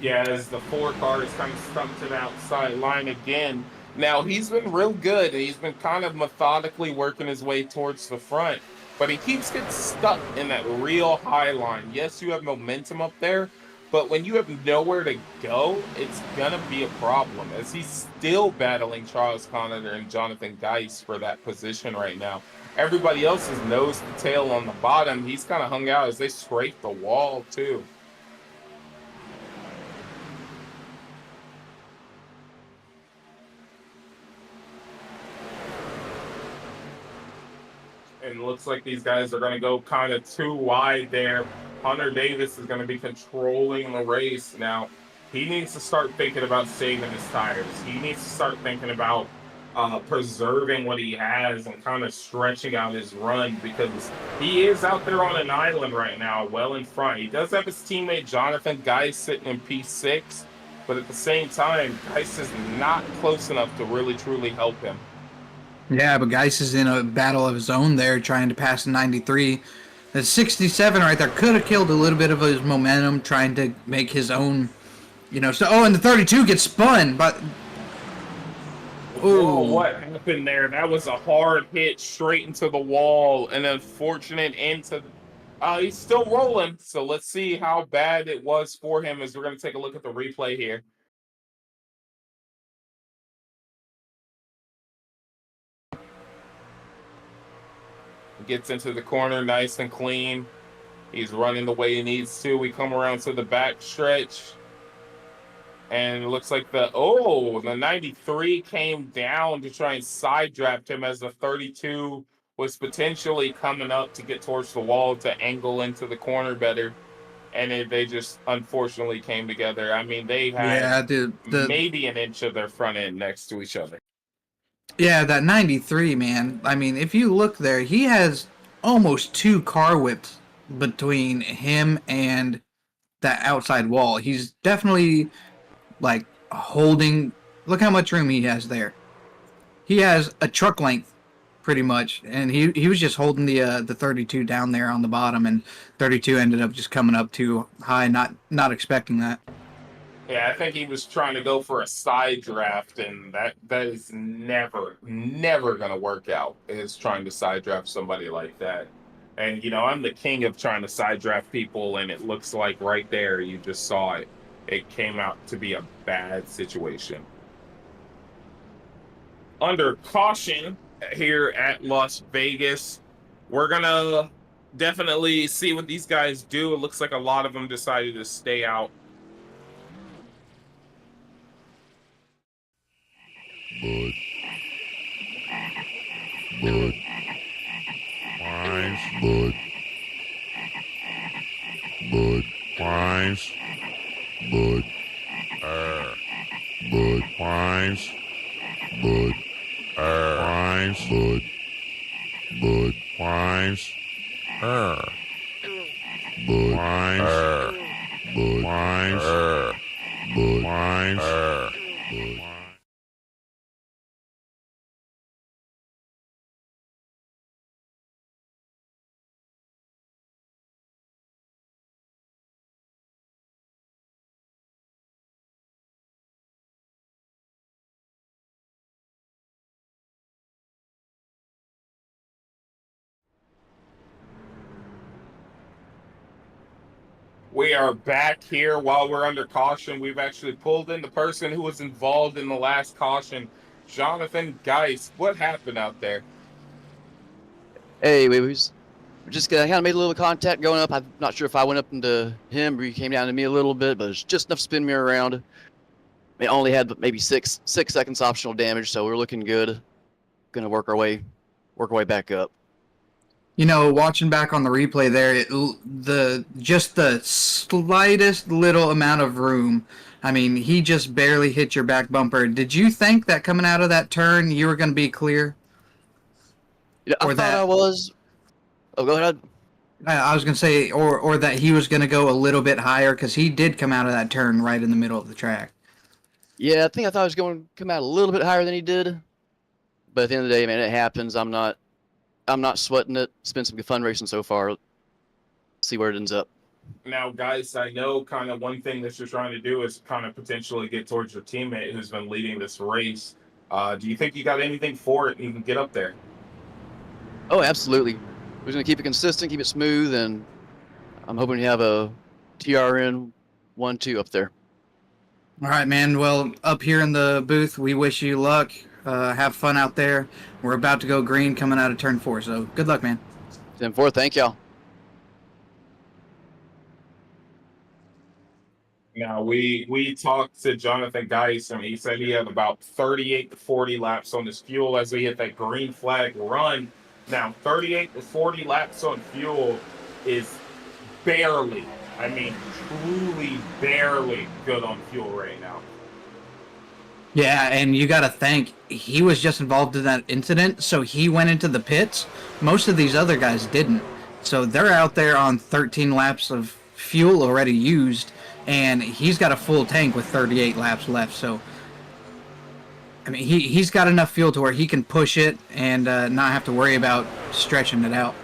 Yeah, as the 4 car is kind of stuck to the outside line again. Now, he's been real good. He's been kind of methodically working his way towards the front, but he keeps getting stuck in that real high line. Yes, you have momentum up there, but when you have nowhere to go, it's going to be a problem, as he's still battling Charles Conner and Jonathan Geis for that position right now. Everybody else is nose to tail on the bottom. He's kind of hung out as they scrape the wall, too. And it looks like these guys are going to go kind of too wide there. Hunter Davis is going to be controlling the race. Now, he needs to start thinking about saving his tires. He needs to start thinking about preserving what he has and kind of stretching out his run, because he is out there on an island right now, well in front. He does have his teammate Jonathan Geis sitting in P6, but at the same time, Geis is not close enough to really truly help him. Yeah, but Geis is in a battle of his own there, trying to pass the 93. The 67 right there could have killed a little bit of his momentum, trying to make his own, and the 32 gets spun, but... Oh, what happened there? That was a hard hit straight into the wall, and unfortunate into... he's still rolling, so let's see how bad it was for him as we're going to take a look at the replay here. Gets into the corner nice and clean. He's running the way he needs to. We come around to the back stretch, and it looks like the 93 came down to try and side draft him, as the 32 was potentially coming up to get towards the wall to angle into the corner better, and they just unfortunately came together. I mean, they had maybe an inch of their front end next to each other. Yeah, that 93, man. I mean, if you look there, he has almost 2 car whips between him and that outside wall. He's definitely, like, holding. Look how much room he has there. He has a truck length, pretty much, and he was just holding the 32 down there on the bottom, and 32 ended up just coming up too high, not expecting that. Yeah, I think he was trying to go for a side draft, and that is never gonna work out. Is trying to side draft somebody like that. And I'm the king of trying to side draft people, and it looks like right there you just saw it. It came out to be a bad situation. Under caution here at Las Vegas, we're gonna definitely see what these guys do. It looks like a lot of them decided to stay out. Bud. Wines. Bud. Bud. Wines. Bud. Bud. Wines. Bud. Wines. Bud. Bud. Wines. Bud. Wines. Bud. Wines. Bud. Wines. Bud. We are back here while we're under caution. We've actually pulled in the person who was involved in the last caution, Jonathan Geis. What happened out there? Hey, we just kind of made a little contact going up. I'm not sure if I went up into him or he came down to me a little bit, but it's just enough to spin me around. It only had maybe six seconds optional damage, so we're looking good. Gonna work our way back up. Watching back on the replay there, just the slightest little amount of room. I mean, he just barely hit your back bumper. Did you think that coming out of that turn, you were going to be clear? I thought I was. Oh, go ahead. I was going to say, or that he was going to go a little bit higher, because he did come out of that turn right in the middle of the track. Yeah, I thought I was going to come out a little bit higher than he did. But at the end of the day, man, it happens. I'm not sweating it. It's been some good fun racing so far. Let's see where it ends up. Now, guys, I know kind of one thing that you're trying to do is kind of potentially get towards your teammate who's been leading this race. Do you think you got anything for it and you can get up there? Oh, absolutely. We're going to keep it consistent, keep it smooth, and I'm hoping to have a TRN 1-2 up there. All right, man. Well, up here in the booth, we wish you luck. Have fun out there. We're about to go green coming out of turn 4, so good luck, man. 10-4, thank y'all. Now, we talked to Jonathan Geis, and he said he had about 38 to 40 laps on his fuel as we hit that green flag run. Now, 38 to 40 laps on fuel is barely, I mean, truly barely good on fuel right now. Yeah, and you got to thank, he was just involved in that incident, so he went into the pits. Most of these other guys didn't. So they're out there on 13 laps of fuel already used, and he's got a full tank with 38 laps left. So, I mean, he's got enough fuel to where he can push it and not have to worry about stretching it out.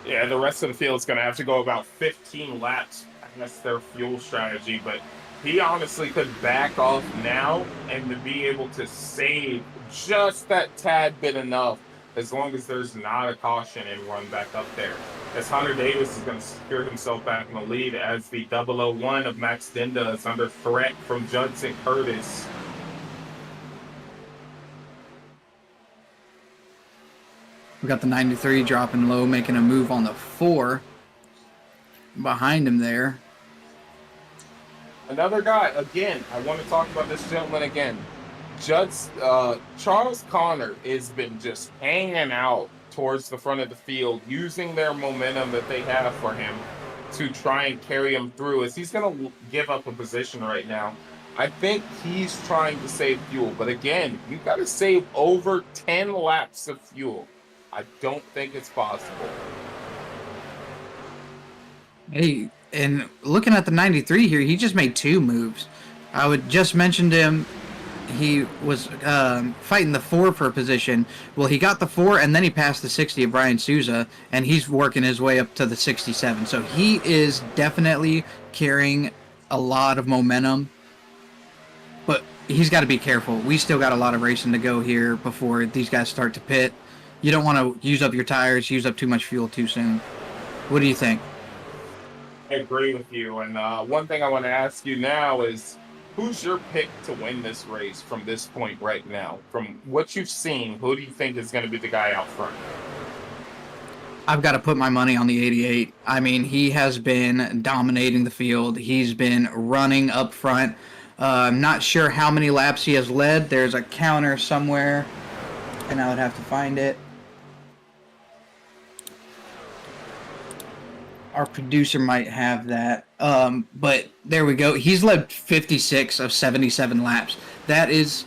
Yeah, the rest of the field is going to have to go about 15 laps. That's their fuel strategy, but he honestly could back off now and to be able to save just that tad bit enough as long as there's not a caution and run back up there. As Hunter Davis is going to secure himself back in the lead as the 001 of Max Dinda is under threat from Judson Curtis. We got the 93 dropping low, making a move on the 4 behind him there. Another guy, again, I want to talk about this gentleman again. Charles Connor has been just hanging out towards the front of the field, using their momentum that they have for him to try and carry him through. As he's going to give up a position right now, I think he's trying to save fuel. But again, you've got to save over 10 laps of fuel. I don't think it's possible. Hey, and looking at the 93 here, he just made 2 moves. I would just mention to him he was fighting the 4 for a position. Well, he got the 4, and then he passed the 60 of Brian Souza, and he's working his way up to the 67. So he is definitely carrying a lot of momentum, but he's got to be careful. We still got a lot of racing to go here before these guys start to pit. You don't want to use up your tires, use up too much fuel too soon. What do you think? I agree with you. And one thing I want to ask you now is, who's your pick to win this race from this point right now? From what you've seen, who do you think is going to be the guy out front? I've got to put my money on the 88. I mean, he has been dominating the field. He's been running up front. I'm not sure how many laps he has led. There's a counter somewhere, and I would have to find it. Our producer might have that. But there we go. He's led 56 of 77 laps. That is,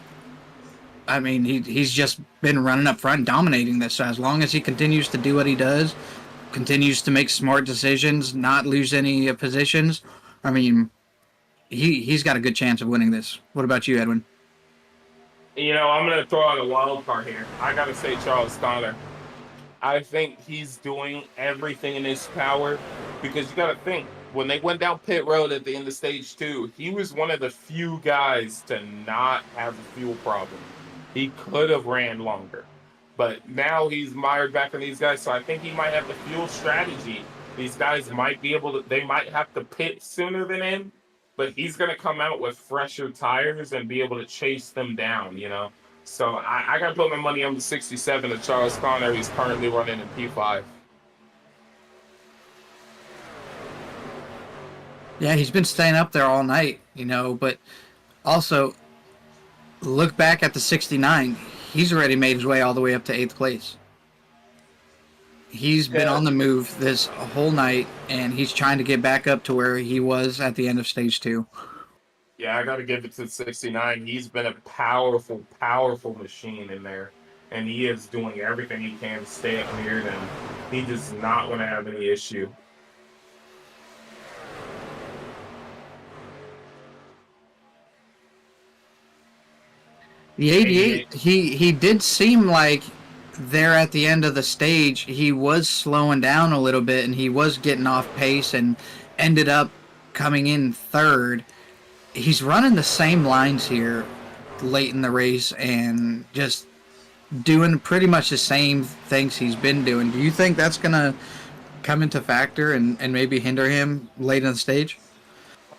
I mean, he's just been running up front, dominating this. So as long as he continues to do what he does, continues to make smart decisions, not lose any positions, I mean, he's got a good chance of winning this. What about you, Edwin? You know, I'm going to throw out a wild card here. I got to say Charles Connor. I think he's doing everything in his power, because you got to think, when they went down pit road at the end of stage 2, he was one of the few guys to not have a fuel problem. He could have ran longer, but now he's mired back on these guys. So I think he might have the fuel strategy. These guys might be able to, they might have to pit sooner than him, but he's going to come out with fresher tires and be able to chase them down, you know? So I got to put my money on the 67 of Charles Connor. He's currently running in P5. Yeah, he's been staying up there all night, you know, but also look back at the 69. He's already made his way all the way up to 8th place. He's been on the move this whole night, and he's trying to get back up to where he was at the end of stage 2. Yeah, I got to give it to 69. He's been a powerful, powerful machine in there, and he is doing everything he can to stay up near them. He does not want to have any issue. The 88, he did seem like there at the end of the stage, he was slowing down a little bit, and he was getting off pace and ended up coming in 3rd. He's running the same lines here late in the race and just doing pretty much the same things he's been doing. Do you think that's going to come into factor and maybe hinder him late in the stage?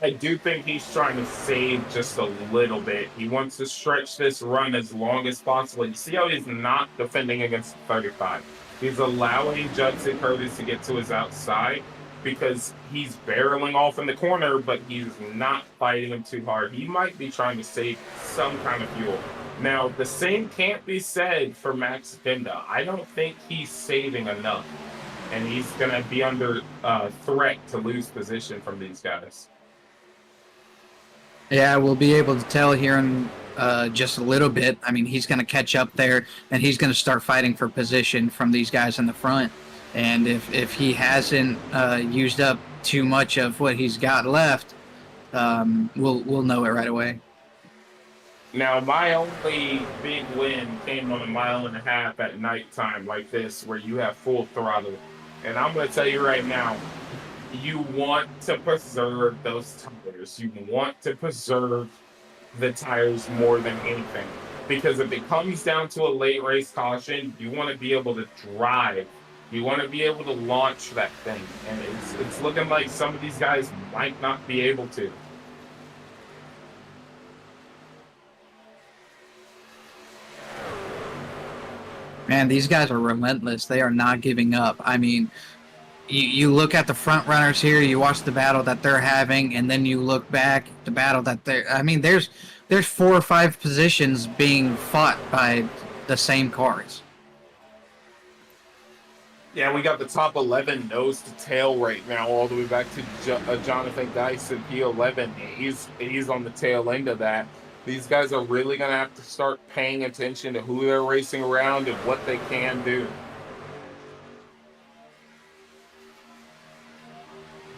I do think he's trying to save just a little bit. He wants to stretch this run as long as possible. You see how he's not defending against 35. He's allowing Judson Curtis to get to his outside because he's barreling off in the corner, but he's not fighting him too hard. He might be trying to save some kind of fuel. Now, the same can't be said for Max Binda. I don't think he's saving enough, and he's going to be under threat to lose position from these guys. Yeah, we'll be able to tell here in just a little bit. I mean, he's going to catch up there, and he's going to start fighting for position from these guys in the front. And if he hasn't used up too much of what he's got left, we'll know it right away. Now, my only big win came on 1.5 miles at nighttime like this, where you have full throttle. And I'm going to tell you right now, you want to preserve those tires. You want to preserve the tires more than anything. Because if it comes down to a late race caution, you want to be able to drive. You want to be able to launch that thing. And it's looking like some of these guys might not be able to. Man, these guys are relentless. They are not giving up. I mean, you look at the front runners here, you watch the battle that they're having, and then you look back at the battle that they're... I mean, there's 4 or 5 positions being fought by the same cars. Yeah, we got the top 11 nose to tail right now, all the way back to Jonathan Dyson, P11. He's on the tail end of that. These guys are really going to have to start paying attention to who they're racing around and what they can do.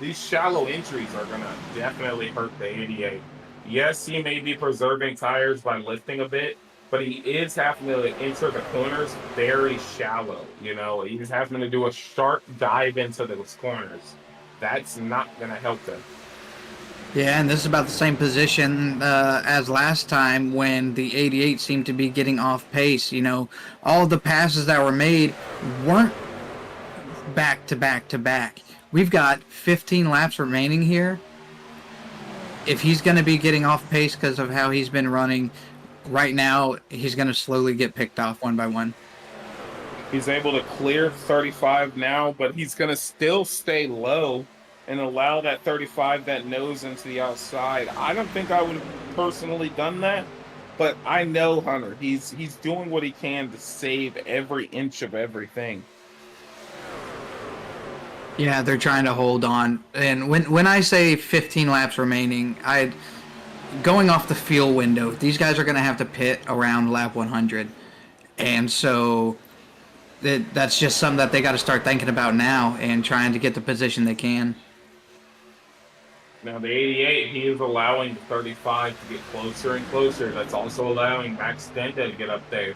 These shallow entries are going to definitely hurt the 88. Yes, he may be preserving tires by lifting a bit, but he is having to enter the corners very shallow. You know, he's having to do a sharp dive into those corners. That's not going to help them. Yeah, and this is about the same position as last time when the 88 seemed to be getting off pace. You know, all the passes that were made weren't back to back to back. We've got 15 laps remaining here. If he's going to be getting off pace because of how he's been running right now, he's going to slowly get picked off one by one. He's able to clear 35 now, but he's going to still stay low and allow that 35 that nose into the outside. I don't think I would have personally done that, but I know Hunter. He's doing what he can to save every inch of everything. Yeah, they're trying to hold on. And when I say 15 laps remaining, going off the fuel window, these guys are going to have to pit around lap 100. And so that's just something that they got to start thinking about now and trying to get the position they can. Now, the 88, he is allowing the 35 to get closer and closer. That's also allowing Max Denda to get up there.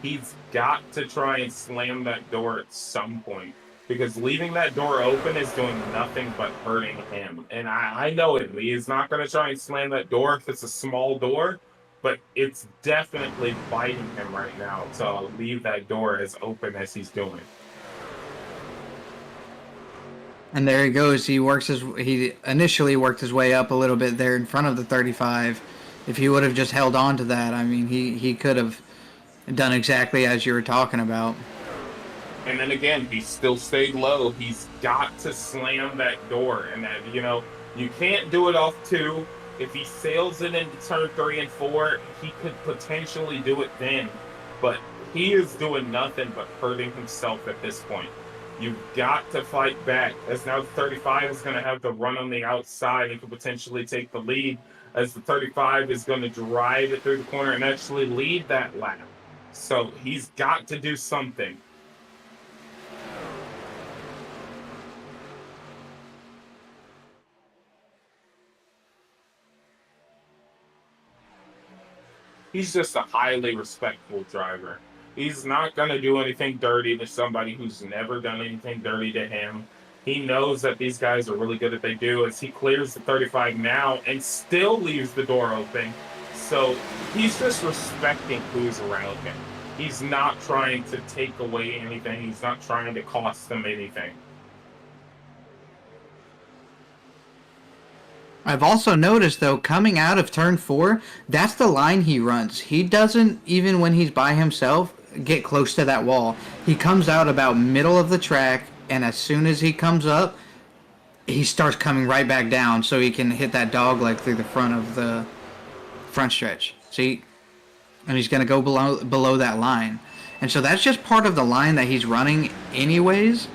He's got to try and slam that door at some point, because leaving that door open is doing nothing but hurting him. And I know it. He's not going to try and slam that door if it's a small door, but it's definitely biting him right now to leave that door as open as he's doing. And there he goes. He initially worked his way up a little bit there in front of the 35. If he would have just held on to that, I mean, he could have done exactly as you were talking about. And then again, he still stayed low. He's got to slam that door. And that, you know, you can't do it off 2. If he sails it into turn 3 and 4, he could potentially do it then. But he is doing nothing but hurting himself at this point. You've got to fight back, as now the 35 is going to have to run on the outside and could potentially take the lead, as the 35 is going to drive it through the corner and actually lead that lap. So he's got to do something. He's just a highly respectful driver. He's not going to do anything dirty to somebody who's never done anything dirty to him. He knows that these guys are really good at what they do, as he clears the 35 now and still leaves the door open. So he's just respecting who's around him. He's not trying to take away anything. He's not trying to cost them anything. I've also noticed, though, coming out of turn 4, that's the line he runs. He doesn't, even when he's by himself, get close to that wall. He comes out about middle of the track, and as soon as he comes up, he starts coming right back down so he can hit that dog leg through the front of the front stretch. See? And he's going to go below that line. And so that's just part of the line that he's running anyways.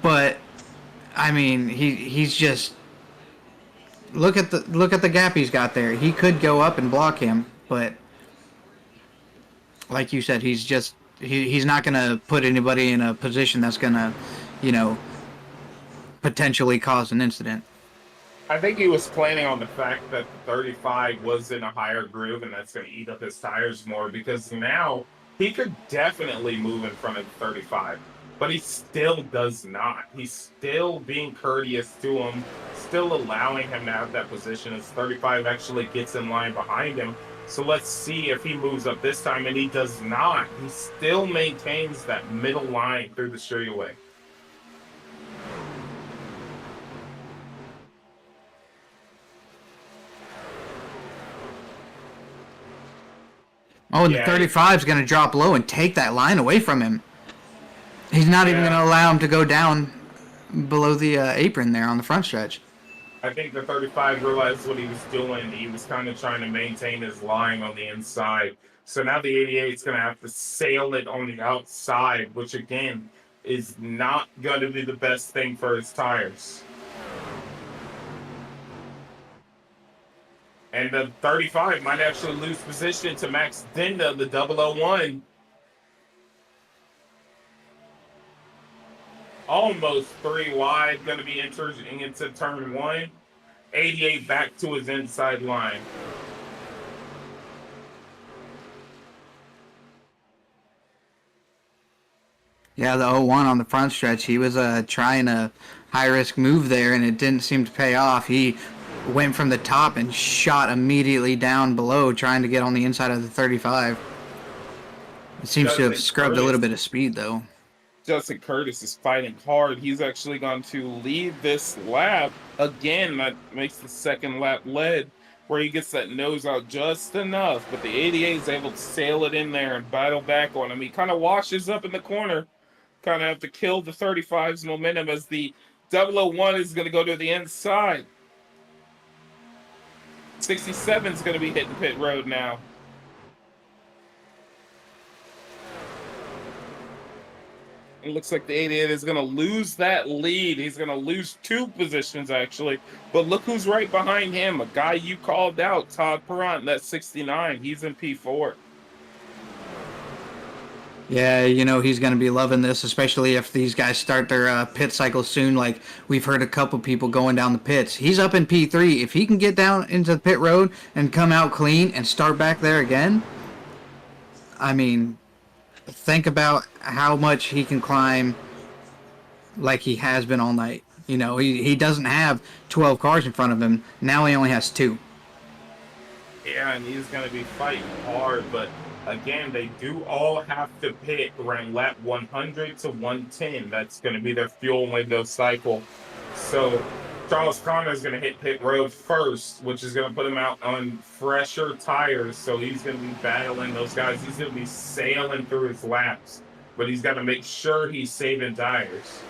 But, I mean, he's just... Look at the gap he's got there. He could go up and block him, but like you said, he's not going to put anybody in a position that's going to, you know, potentially cause an incident. I think he was planning on the fact that the 35 was in a higher groove, and that's going to eat up his tires more, because now he could definitely move in front of the 35. But he still does not. He's still being courteous to him, still allowing him to have that position as 35 actually gets in line behind him. So let's see if he moves up this time, and he does not. He still maintains that middle line through the straightaway. Oh, and the 35 is going to drop low and take that line away from him. He's not even going to allow him to go down below the apron there on the front stretch. I think the 35 realized what he was doing. He was kind of trying to maintain his line on the inside. So now the 88 is going to have to sail it on the outside, which again is not going to be the best thing for his tires. And the 35 might actually lose position to Max Denda, the 001. Almost 3 wide, going to be entering into turn 1. 88 back to his inside line. Yeah, the 01 on the front stretch, he was trying a high-risk move there, and it didn't seem to pay off. He went from the top and shot immediately down below, trying to get on the inside of the 35. It seems to have scrubbed a little bit of speed, though. Justin Curtis is fighting hard. He's actually going to lead this lap. Again, that makes the second lap lead, where he gets that nose out just enough, but the 88 is able to sail it in there and battle back on him. He kind of washes up in the corner. Kind of have to kill the 35's momentum as the 001 is going to go to the inside. 67 is going to be hitting pit road now. It looks like the 88 is going to lose that lead. He's going to lose 2 positions, actually. But look who's right behind him. A guy you called out, Todd Perrant, that's 69. He's in P4. Yeah, you know, he's going to be loving this, especially if these guys start their pit cycle soon. Like, we've heard a couple people going down the pits. He's up in P3. If he can get down into the pit road and come out clean and start back there again, I mean, think about how much he can climb like he has been all night. You know, he doesn't have 12 cars in front of him. Now he only has 2. Yeah, and he's going to be fighting hard, but again, they do all have to pit around lap 100 to 110. That's going to be their fuel window cycle. So Charles Conner is going to hit pit road first, which is going to put him out on fresher tires. So he's going to be battling those guys. He's going to be sailing through his laps, but he's got to make sure he's saving tires.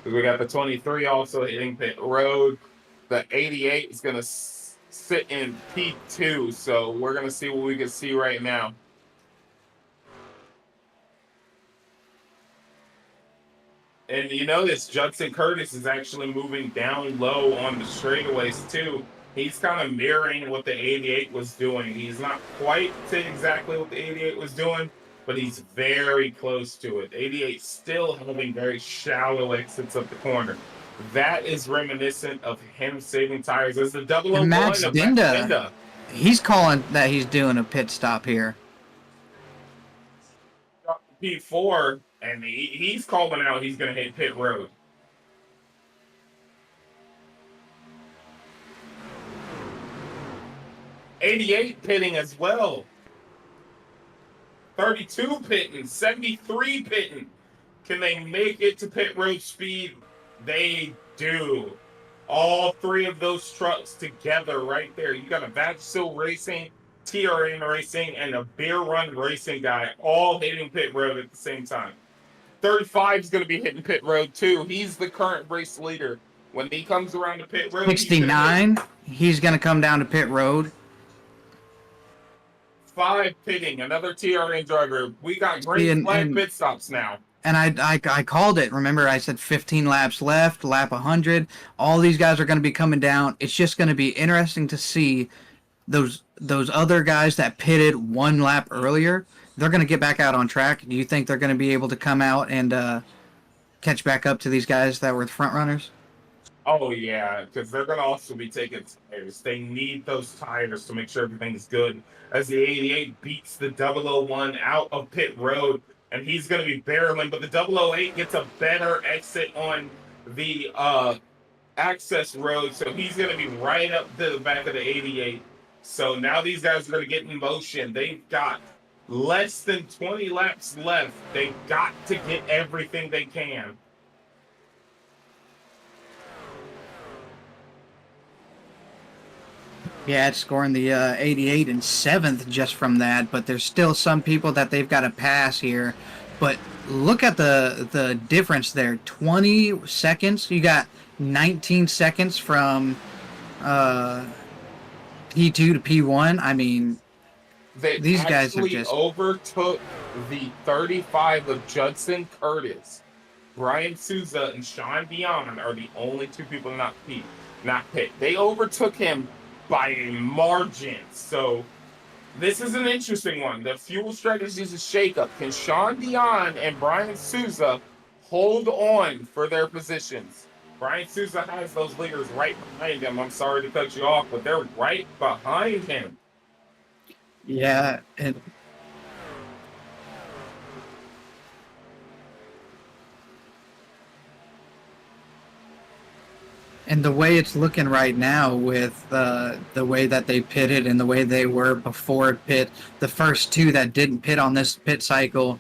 We got the 23 also hitting pit road. The 88 is going to sit in P2. So we're going to see what we can see right now. And you notice Judson Curtis is actually moving down low on the straightaways too. He's kind of mirroring what the 88 was doing. He's not quite to exactly what the 88 was doing, but he's very close to it. 88 still having very shallow exits of the corner. That is reminiscent of him saving tires. As the 001 And Max of Dinda, he's calling that he's doing a pit stop here. P4, and he's calling out he's going to hit pit road. '88 pitting as well. 32 pitting, 73 pitting. Can they make it to pit road speed? They do. All 3 of those trucks together right there. You got a Vagisil Racing, TRN Racing, and a Beer Run Racing guy all hitting pit road at the same time. 35 is going to be hitting pit road too. He's the current race leader. When he comes around to pit road, 69, he's going to come down to pit road. 5 pitting, another TRN driver. We got great flag pit stops now. And I called it. Remember, I said 15 laps left, lap 100. All these guys are going to be coming down. It's just going to be interesting to see those other guys that pitted 1 lap earlier. They're going to get back out on track. Do you think they're going to be able to come out and catch back up to these guys that were the front runners? Oh, yeah, because they're going to also be taking tires. They need those tires to make sure everything's good. As the 88 beats the 001 out of pit road, and he's going to be barreling, but the 008 gets a better exit on the access road, so he's going to be right up to the back of the 88. So now these guys are going to get in motion. They've got less than 20 laps left. They've got to get everything they can. Yeah, it's scoring the 88 and 7th just from that, but there's still some people that they've got to pass here. But look at the difference there. 20 seconds. You got 19 seconds from P2 to P1. I mean, these guys are just overtook the 35 of Judson Curtis. Brian Souza and Sean Dion are the only 2 people not pit. They overtook him by a margin. So This is an interesting one. The fuel strategy is a shakeup. Can Sean Dion and Brian Souza hold on for their positions? Brian Souza has those leaders right behind him. I'm sorry to cut you off, but they're right behind him. Yeah, and the way it's looking right now with the way that they pitted and the way they were before pit, the first two that didn't pit on this pit cycle,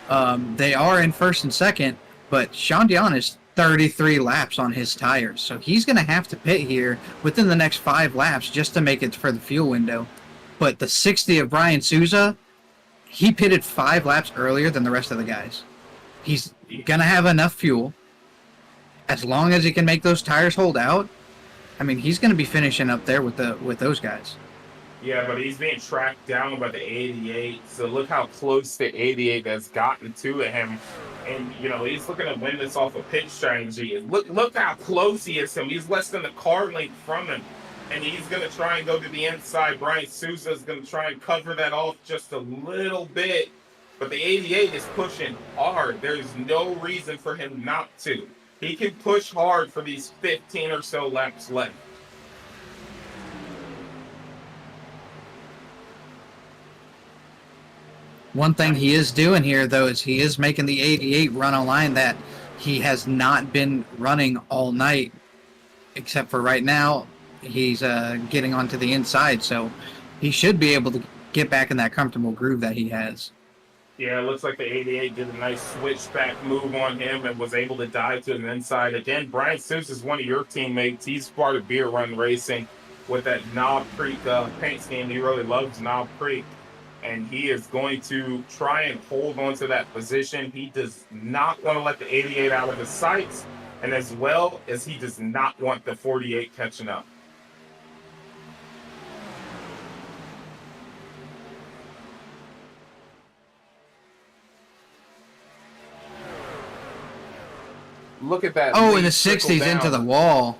they are in first and second, but Sean Dion is 33 laps on his tires. So he's going to have to pit here within the next 5 laps just to make it for the fuel window. But the 60 of Brian Souza, he pitted 5 laps earlier than the rest of the guys. He's going to have enough fuel. As long as he can make those tires hold out, I mean, he's going to be finishing up there with those guys. Yeah, but he's being tracked down by the 88. So look how close the 88 has gotten to him. And, you know, he's looking to win this off of pitch strategy. And look how close he is to him. He's less than a car length from him. And he's going to try and go to the inside. Brian Souza is going to try and cover that off just a little bit. But the 88 is pushing hard. There's no reason for him not to. He can push hard for these 15 or so laps left. One thing he is doing here, though, is he is making the 88 run a line that he has not been running all night, except for right now. He's getting onto the inside, so he should be able to get back in that comfortable groove that he has. Yeah, it looks like the 88 did a nice switchback move on him and was able to dive to the inside. Again, Brian Souza is one of your teammates. He's part of Beer Run Racing with that Knob Creek paint scheme. He really loves Knob Creek, and he is going to try and hold on to that position. He does not want to let the 88 out of his sights, and as well as he does not want the 48 catching up. Look at that. Oh, and the 60's into the wall.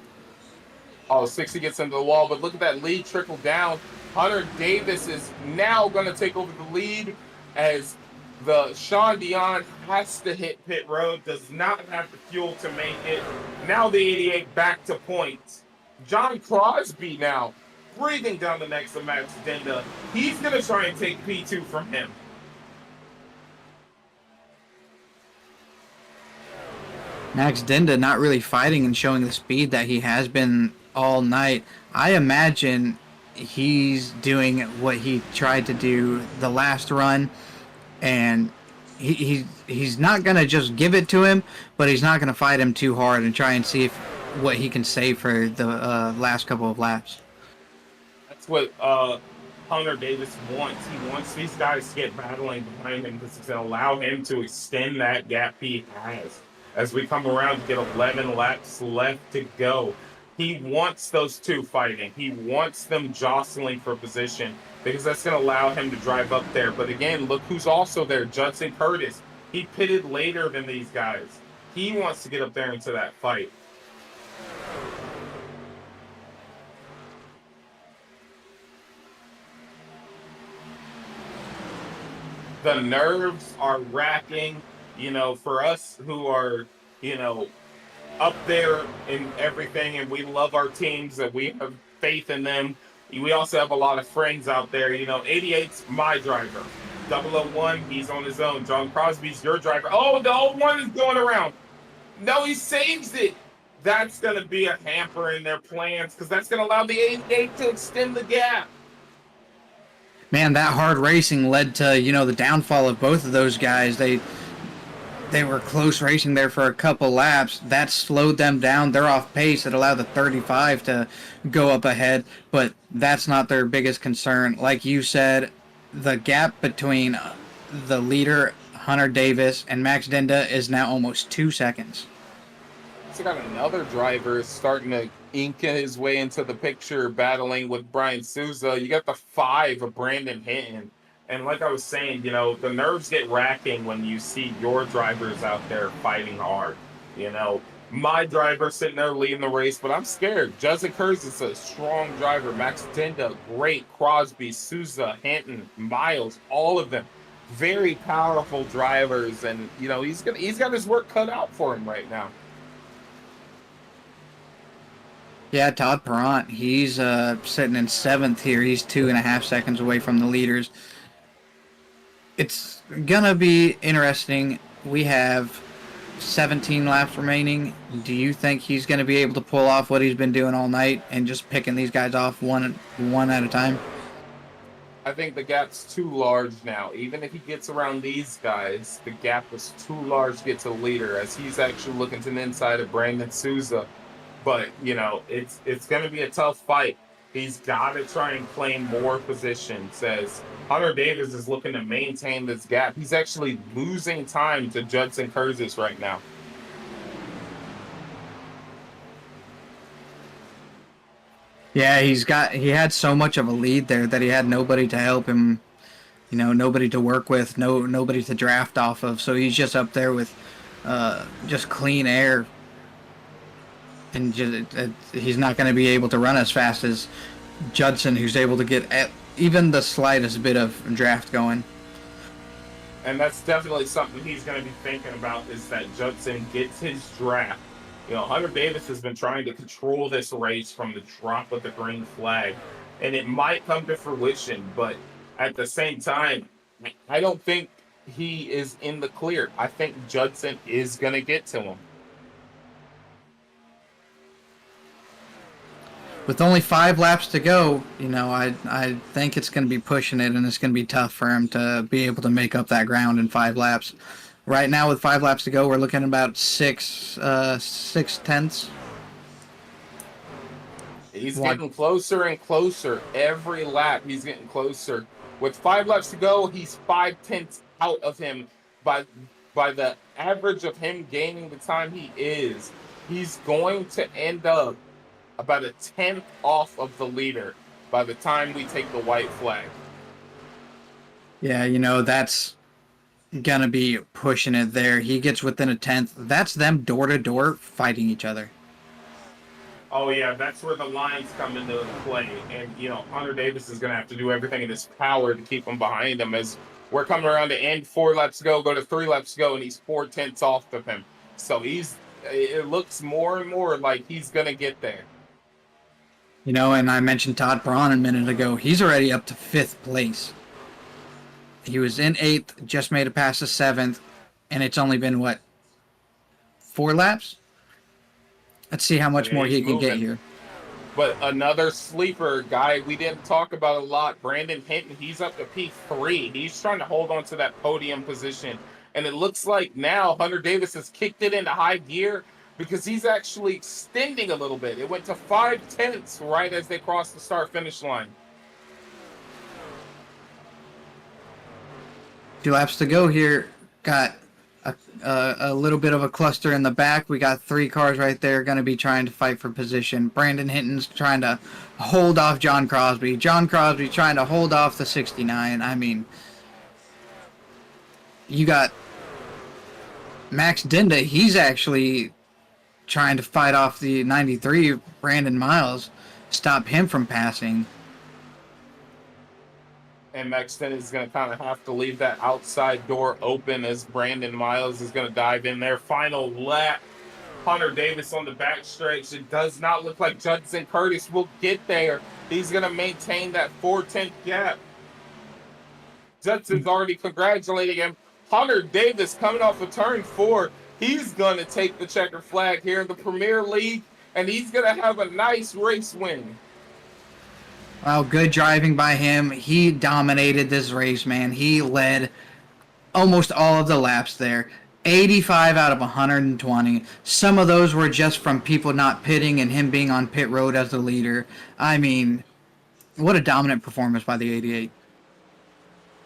Oh, 60 gets into the wall, but look at that lead trickle down. Hunter Davis is now going to take over the lead as the Sean Dion has to hit pit road, does not have the fuel to make it. Now the 88 back to points. John Crosby now breathing down the necks of Max Denda. He's going to try and take P2 from him. Max Denda not really fighting and showing the speed that he has been all night. I imagine he's doing what he tried to do the last run, and he's not going to just give it to him, but he's not going to fight him too hard and try and see what he can save for the last couple of laps. That's what Hunter Davis wants. He wants these guys to get battling behind him because it's going to allow him to extend that gap he has. As we come around to get 11 laps left to go. He wants those two fighting. He wants them jostling for position because that's going to allow him to drive up there. But again, look who's also there, Judson Curtis. He pitted later than these guys. He wants to get up there into that fight. The nerves are racking. You know, for us who are, you know, up there in everything and we love our teams and we have faith in them, we also have a lot of friends out there. You know, 88's my driver. 001, he's on his own. John Crosby's your driver. Oh, the 01 is going around. No, he saves it. That's going to be a hamper in their plans because that's going to allow the 88 to extend the gap. Man, that hard racing led to, you know, the downfall of both of those guys. They were close racing there for a couple laps. That slowed them down. They're off pace. It allowed the 35 to go up ahead, but that's not their biggest concern. Like you said, the gap between the leader, Hunter Davis, and Max Denda is now almost 2 seconds. So got another driver starting to ink his way into the picture, battling with Brian Souza. You got the 5 of Brandon Hinton. And like I was saying, you know, the nerves get racking when you see your drivers out there fighting hard. You know, my driver sitting there leading the race, but I'm scared. Judson Kurz is a strong driver. Max Dinda, great. Crosby, Souza, Hinton, Miles, all of them. Very powerful drivers, and he's got his work cut out for him right now. Yeah, Todd Perrant, he's sitting in 7th here. He's 2.5 seconds away from the leaders. It's gonna be interesting. We have 17 laps remaining. Do you think he's going to be able to pull off what he's been doing all night and just picking these guys off one at a time? I think the gap's too large now. Even if he gets around these guys, the gap is too large to get to the leader, as he's actually looking to the inside of Brandon Souza. But it's going to be a tough fight. He's got to try and claim more positions, as Hunter Davis is looking to maintain this gap. He's actually losing time to Judson Curtis right now. Yeah, he had so much of a lead there that he had nobody to help him, nobody to work with, nobody to draft off of. So he's just up there with just clean air, and he's not going to be able to run as fast as Judson, who's able to get even the slightest bit of draft going. And that's definitely something he's going to be thinking about, is that Judson gets his draft. Hunter Davis has been trying to control this race from the drop of the green flag, and it might come to fruition, but at the same time, I don't think he is in the clear. I think Judson is going to get to him. With only 5 laps to go, I think it's going to be pushing it, and it's going to be tough for him to be able to make up that ground in 5 laps. Right now, with 5 laps to go, we're looking at about 6/10. He's getting closer and closer every lap. He's getting closer. With 5 laps to go, he's 5/10 out of him. By the average of him gaining the time he is, he's going to end up about a 10th off of the leader by the time we take the white flag. Yeah, that's gonna be pushing it there. He gets within a 10th. That's them door to door fighting each other. Oh yeah, that's where the lines come into play, and Hunter Davis is gonna have to do everything in his power to keep him behind him, as we're coming around to end 4 laps to go to 3 laps to go, and he's 4/10 off of him. So it looks more and more like he's gonna get there. And I mentioned Todd Braun a minute ago. He's already up to 5th place. He was in 8th, just made it past the 7th, and it's only been, 4 laps? Let's see how much more he can get here. But another sleeper guy we didn't talk about a lot, Brandon Hinton, he's up to P3. He's trying to hold on to that podium position. And it looks like now Hunter Davis has kicked it into high gear, because he's actually extending a little bit. It went to 5/10 right as they crossed the start-finish line. 2 laps to go here. Got a little bit of a cluster in the back. We got 3 cars right there going to be trying to fight for position. Brandon Hinton's trying to hold off John Crosby. John Crosby trying to hold off the 69. I mean, you got Max Dinda. He's actually trying to fight off the 93, Brandon Miles, stop him from passing. And Max Dinda is going to kind of have to leave that outside door open, as Brandon Miles is going to dive in there. Final lap. Hunter Davis on the back stretch. It does not look like Judson Curtis will get there. He's going to maintain that 4/10 gap. Judson's already congratulating him. Hunter Davis coming off of turn 4. He's going to take the checker flag here in the Premier League, and he's going to have a nice race win. Wow, good driving by him. He dominated this race, man. He led almost all of the laps there. 85 out of 120. Some of those were just from people not pitting and him being on pit road as the leader. I mean, what a dominant performance by the 88.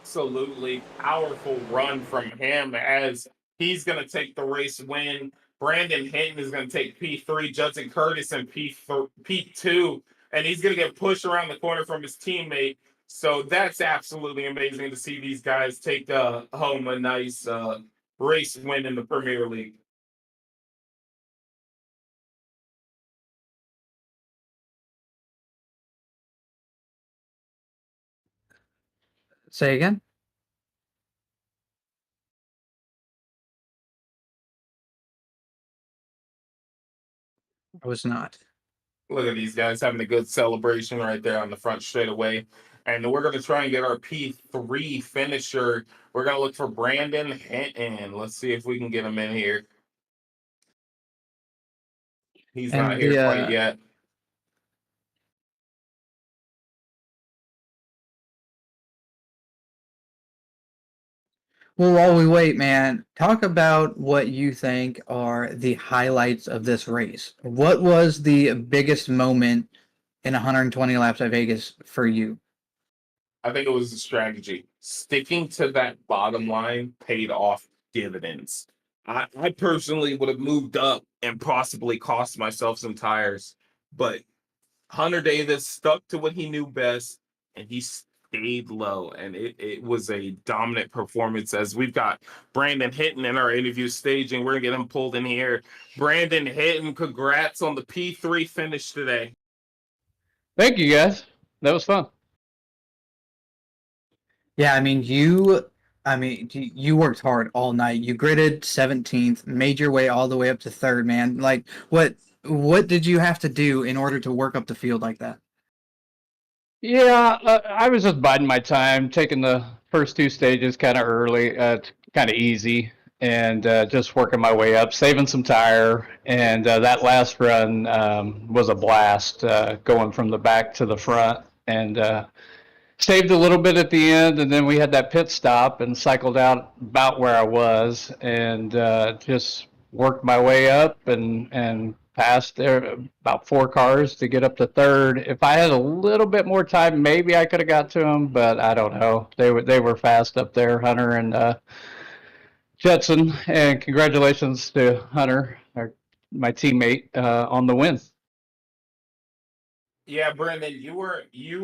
Absolutely powerful run from him, as he's going to take the race win. Brandon Hinton is going to take P3, Judson Curtis in P2, and he's going to get pushed around the corner from his teammate. So that's absolutely amazing to see these guys take home a nice race win in the Premier League. Say again? I was not. Look at these guys having a good celebration right there on the front straightaway. And we're going to try and get our P3 finisher. We're going to look for Brandon Hinton. Let's see if we can get him in here. He's not And here the quite yet. well, while we wait, man, talk about what you think are the highlights of this race. What was the biggest moment in 120 laps at Vegas for you? I think it was the strategy. Sticking to that bottom line paid off dividends. I personally would have moved up and possibly cost myself some tires, but Hunter Davis stuck to what he knew best and he stayed low. And it was a dominant performance as we've got Brandon Hinton in our interview stage and we're going to get him pulled in here. Brandon Hinton, congrats on the P3 finish today. Thank you, guys. That was fun. Yeah, you worked hard all night. You gridded 17th, made your way all the way up to third, man. Like what did you have to do in order to work up the field like that? Yeah, I was just biding my time, taking the first two stages kind of early, kind of easy, and just working my way up, saving some tire. And that last run was a blast, going from the back to the front, and saved a little bit at the end. And then we had that pit stop and cycled out about where I was, and just worked my way up and passed there about 4 cars to get up to third. If I had a little bit more time, maybe I could have got to them, but I don't know. They were fast up there, Hunter and Jetson. And congratulations to Hunter, my teammate, on the win. Yeah, Brendan, you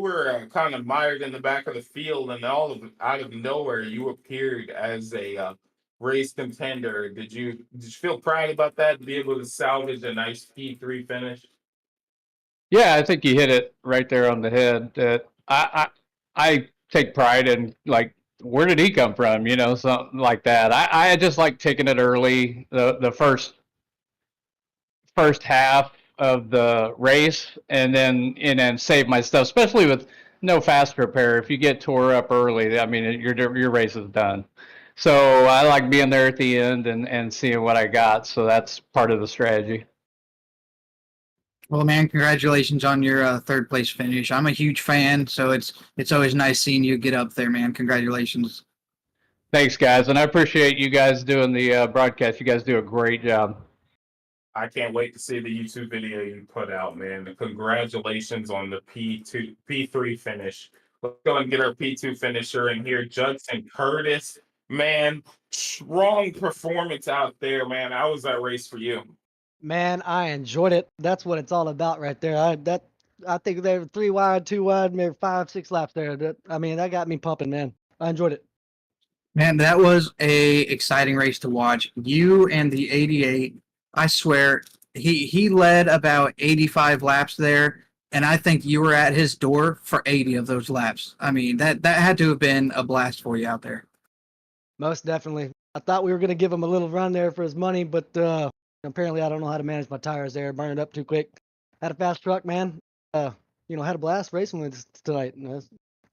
were kind of mired in the back of the field, and out of nowhere, you appeared as a race contender. Did you feel proud about that to be able to salvage a nice P3 finish? Yeah, I think you hit it right there on the head. That I take pride in, like, where did he come from? You know, something like that. I just like taking it early, the first half of the race, and then save my stuff, especially with no fast repair. If you get tore up early, I mean, your race is done. So I like being there at the end and seeing what I got. So that's part of the strategy. Well, man, congratulations on your third place finish. I'm a huge fan, so it's always nice seeing you get up there, man. Congratulations. Thanks, guys, and I appreciate you guys doing the broadcast. You guys do a great job. I can't wait to see the YouTube video you put out, man. Congratulations on the P3 finish. Let's go and get our P2 finisher in here. Judson Curtis, man, strong performance out there, man. How was that race for you? Man, I enjoyed it. That's what it's all about right there. I think they were 3 wide, 2 wide, maybe 5, 6 laps there. That got me pumping, man. I enjoyed it. Man, that was a exciting race to watch. You and the 88, I swear, he led about 85 laps there, and I think you were at his door for 80 of those laps. I mean, that had to have been a blast for you out there. Most definitely. I thought we were going to give him a little run there for his money, but apparently I don't know how to manage my tires there. Burned up too quick. Had a fast truck, man. Had a blast racing with this tonight.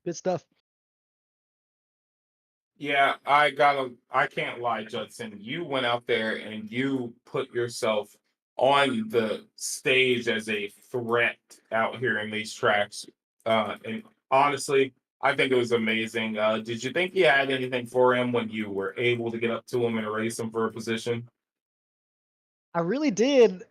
Good stuff. Yeah, I can't lie, Judson. You went out there and you put yourself on the stage as a threat out here in these tracks. And honestly, I think it was amazing. Did you think you had anything for him when you were able to get up to him and race him for a position? I really did.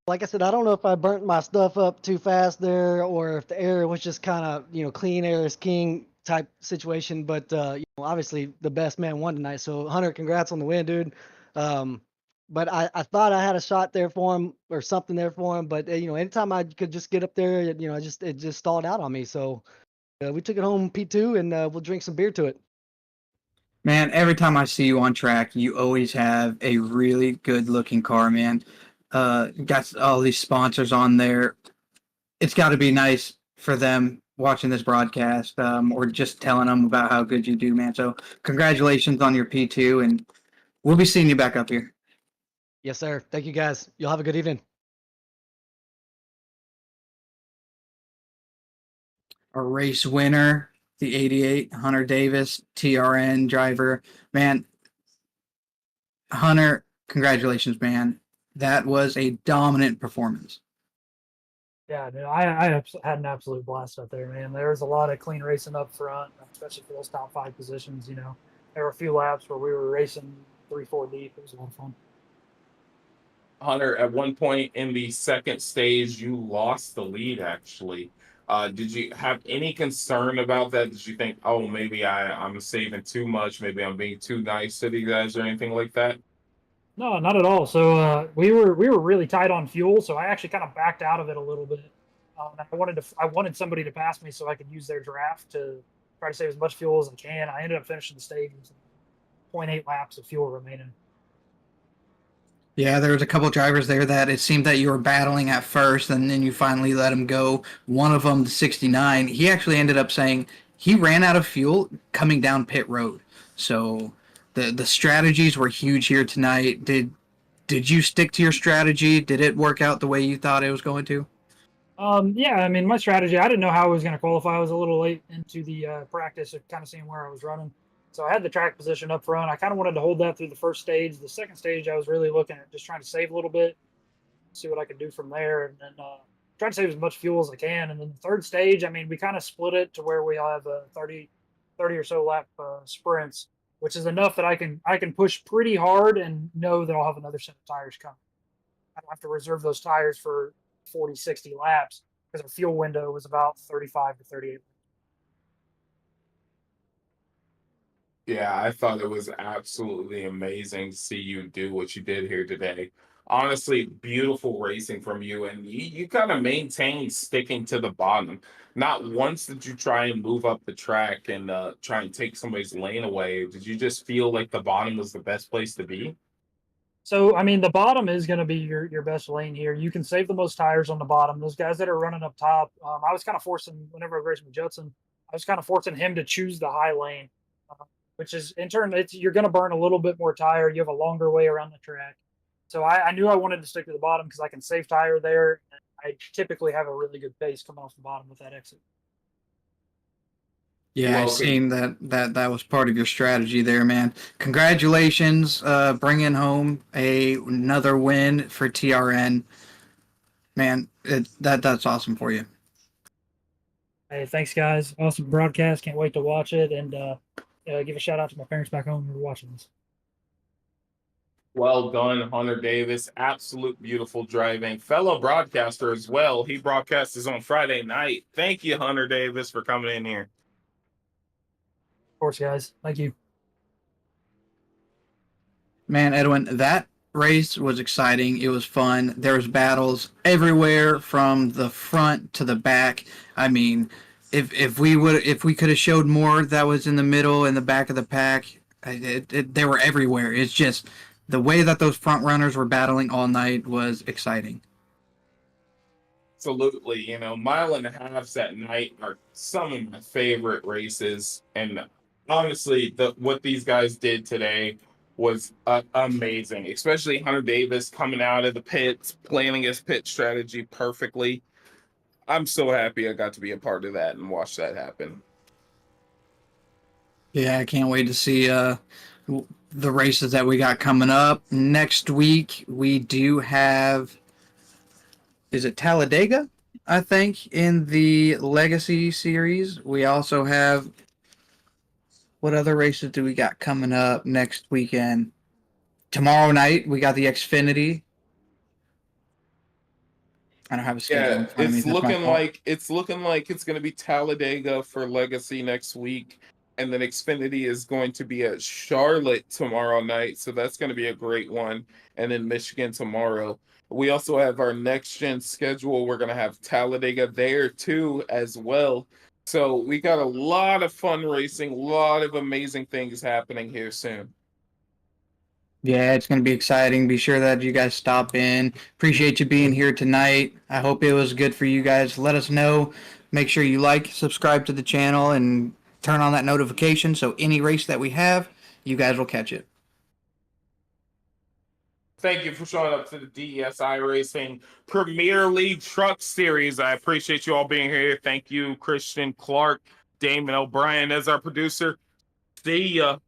Like I said, I don't know if I burnt my stuff up too fast there or if the air was just kind of, clean air is king type situation. But, obviously the best man won tonight. So, Hunter, congrats on the win, dude. But I thought I had a shot there for him or something there for him. But, anytime I could just get up there, it just stalled out on me. So, we took it home P2 and we'll drink some beer to it. Man, every time I see you on track, you always have a really good looking car, man. Got all these sponsors on there. It's got to be nice for them watching this broadcast or just telling them about how good you do, man. So congratulations on your P2, and we'll be seeing you back up here. Yes, sir. Thank you, guys. You'll have a good evening. A race winner, the 88, Hunter Davis, TRN driver. Man, Hunter, congratulations, man. That was a dominant performance. Yeah, dude, I had an absolute blast up there, man. There was a lot of clean racing up front, especially for those top 5 positions. You know, there were a few laps where we were racing 3-4 deep. It was a lot of fun. Hunter, at one point in the second stage, you lost the lead, actually. Did you have any concern about that? Did you think, oh, maybe I'm saving too much, maybe I'm being too nice to these guys or anything like that? No, not at all. So we were really tight on fuel, so I actually kind of backed out of it a little bit. I wanted somebody to pass me so I could use their draft to try to save as much fuel as I can. I ended up finishing the stage with 0.8 laps of fuel remaining. Yeah, there was a couple drivers there that it seemed that you were battling at first, and then you finally let him go. One of them, the 69, he actually ended up saying he ran out of fuel coming down pit road. So the strategies were huge here tonight. Did you stick to your strategy? Did it work out the way you thought it was going to? Yeah, I mean, my strategy, I didn't know how I was going to qualify. I was a little late into the practice of kind of seeing where I was running. So I had the track position up front. I kind of wanted to hold that through the first stage. The second stage, I was really looking at just trying to save a little bit, see what I could do from there, and then try to save as much fuel as I can. And then the third stage, I mean, we kind of split it to where we have 30 or so lap sprints, which is enough that I can push pretty hard and know that I'll have another set of tires coming. I don't have to reserve those tires for 40, 60 laps because our fuel window was about 35 to 38. Yeah, I thought it was absolutely amazing to see you do what you did here today. Honestly, beautiful racing from you, and you kind of maintained sticking to the bottom. Not once did you try and move up the track and try and take somebody's lane away. Did you just feel like the bottom was the best place to be? So, I mean, the bottom is going to be your best lane here. You can save the most tires on the bottom. Those guys that are running up top, I was kind of forcing, whenever I was racing with Judson, I was kind of forcing him to choose the high lane, which is in turn, you're going to burn a little bit more tire. You have a longer way around the track. So I knew I wanted to stick to the bottom because I can save tire there. And I typically have a really good pace coming off the bottom with that exit. Yeah, I seen that was part of your strategy there, man. Congratulations, bringing home another win for TRN. Man, that's awesome for you. Hey, thanks, guys. Awesome broadcast. Can't wait to watch it. And give a shout out to my parents back home who are watching this. Well done, Hunter Davis. Absolute beautiful driving. Fellow broadcaster as well. He broadcasts on Friday night. Thank you, Hunter Davis, for coming in here. Of course, guys. Thank you. Man, Edwin, that race was exciting. It was fun. There was battles everywhere from the front to the back. I mean, if we could have showed more that was in the middle and the back of the pack, they were everywhere. It's just the way that those front runners were battling all night was exciting. Absolutely. You know, mile and a halves at night are some of my favorite races. And honestly, what these guys did today was amazing, especially Hunter Davis coming out of the pits, planning his pit strategy perfectly. I'm so happy I got to be a part of that and watch that happen. Yeah, I can't wait to see the races that we got coming up. Next week, we do have, is it Talladega? I think in the Legacy series. We also have, what other races do we got coming up next weekend? Tomorrow night, we got the Xfinity. I don't have a schedule in front of me. It's looking like it's going to be Talladega for Legacy next week, and then Xfinity is going to be at Charlotte tomorrow night, so that's going to be a great one. And then Michigan tomorrow. We also have our next gen schedule. We're going to have Talladega there too as well. So we got a lot of fun racing, a lot of amazing things happening here soon. Yeah, it's going to be exciting. Be sure that you guys stop in. Appreciate you being here tonight. I hope it was good for you guys. Let us know. Make sure you like, subscribe to the channel, and turn on that notification so any race that we have, you guys will catch it. Thank you for showing up to the DESI Racing Premier League Truck Series. I appreciate you all being here. Thank you, Christian Clark, Damon O'Brien as our producer. See ya.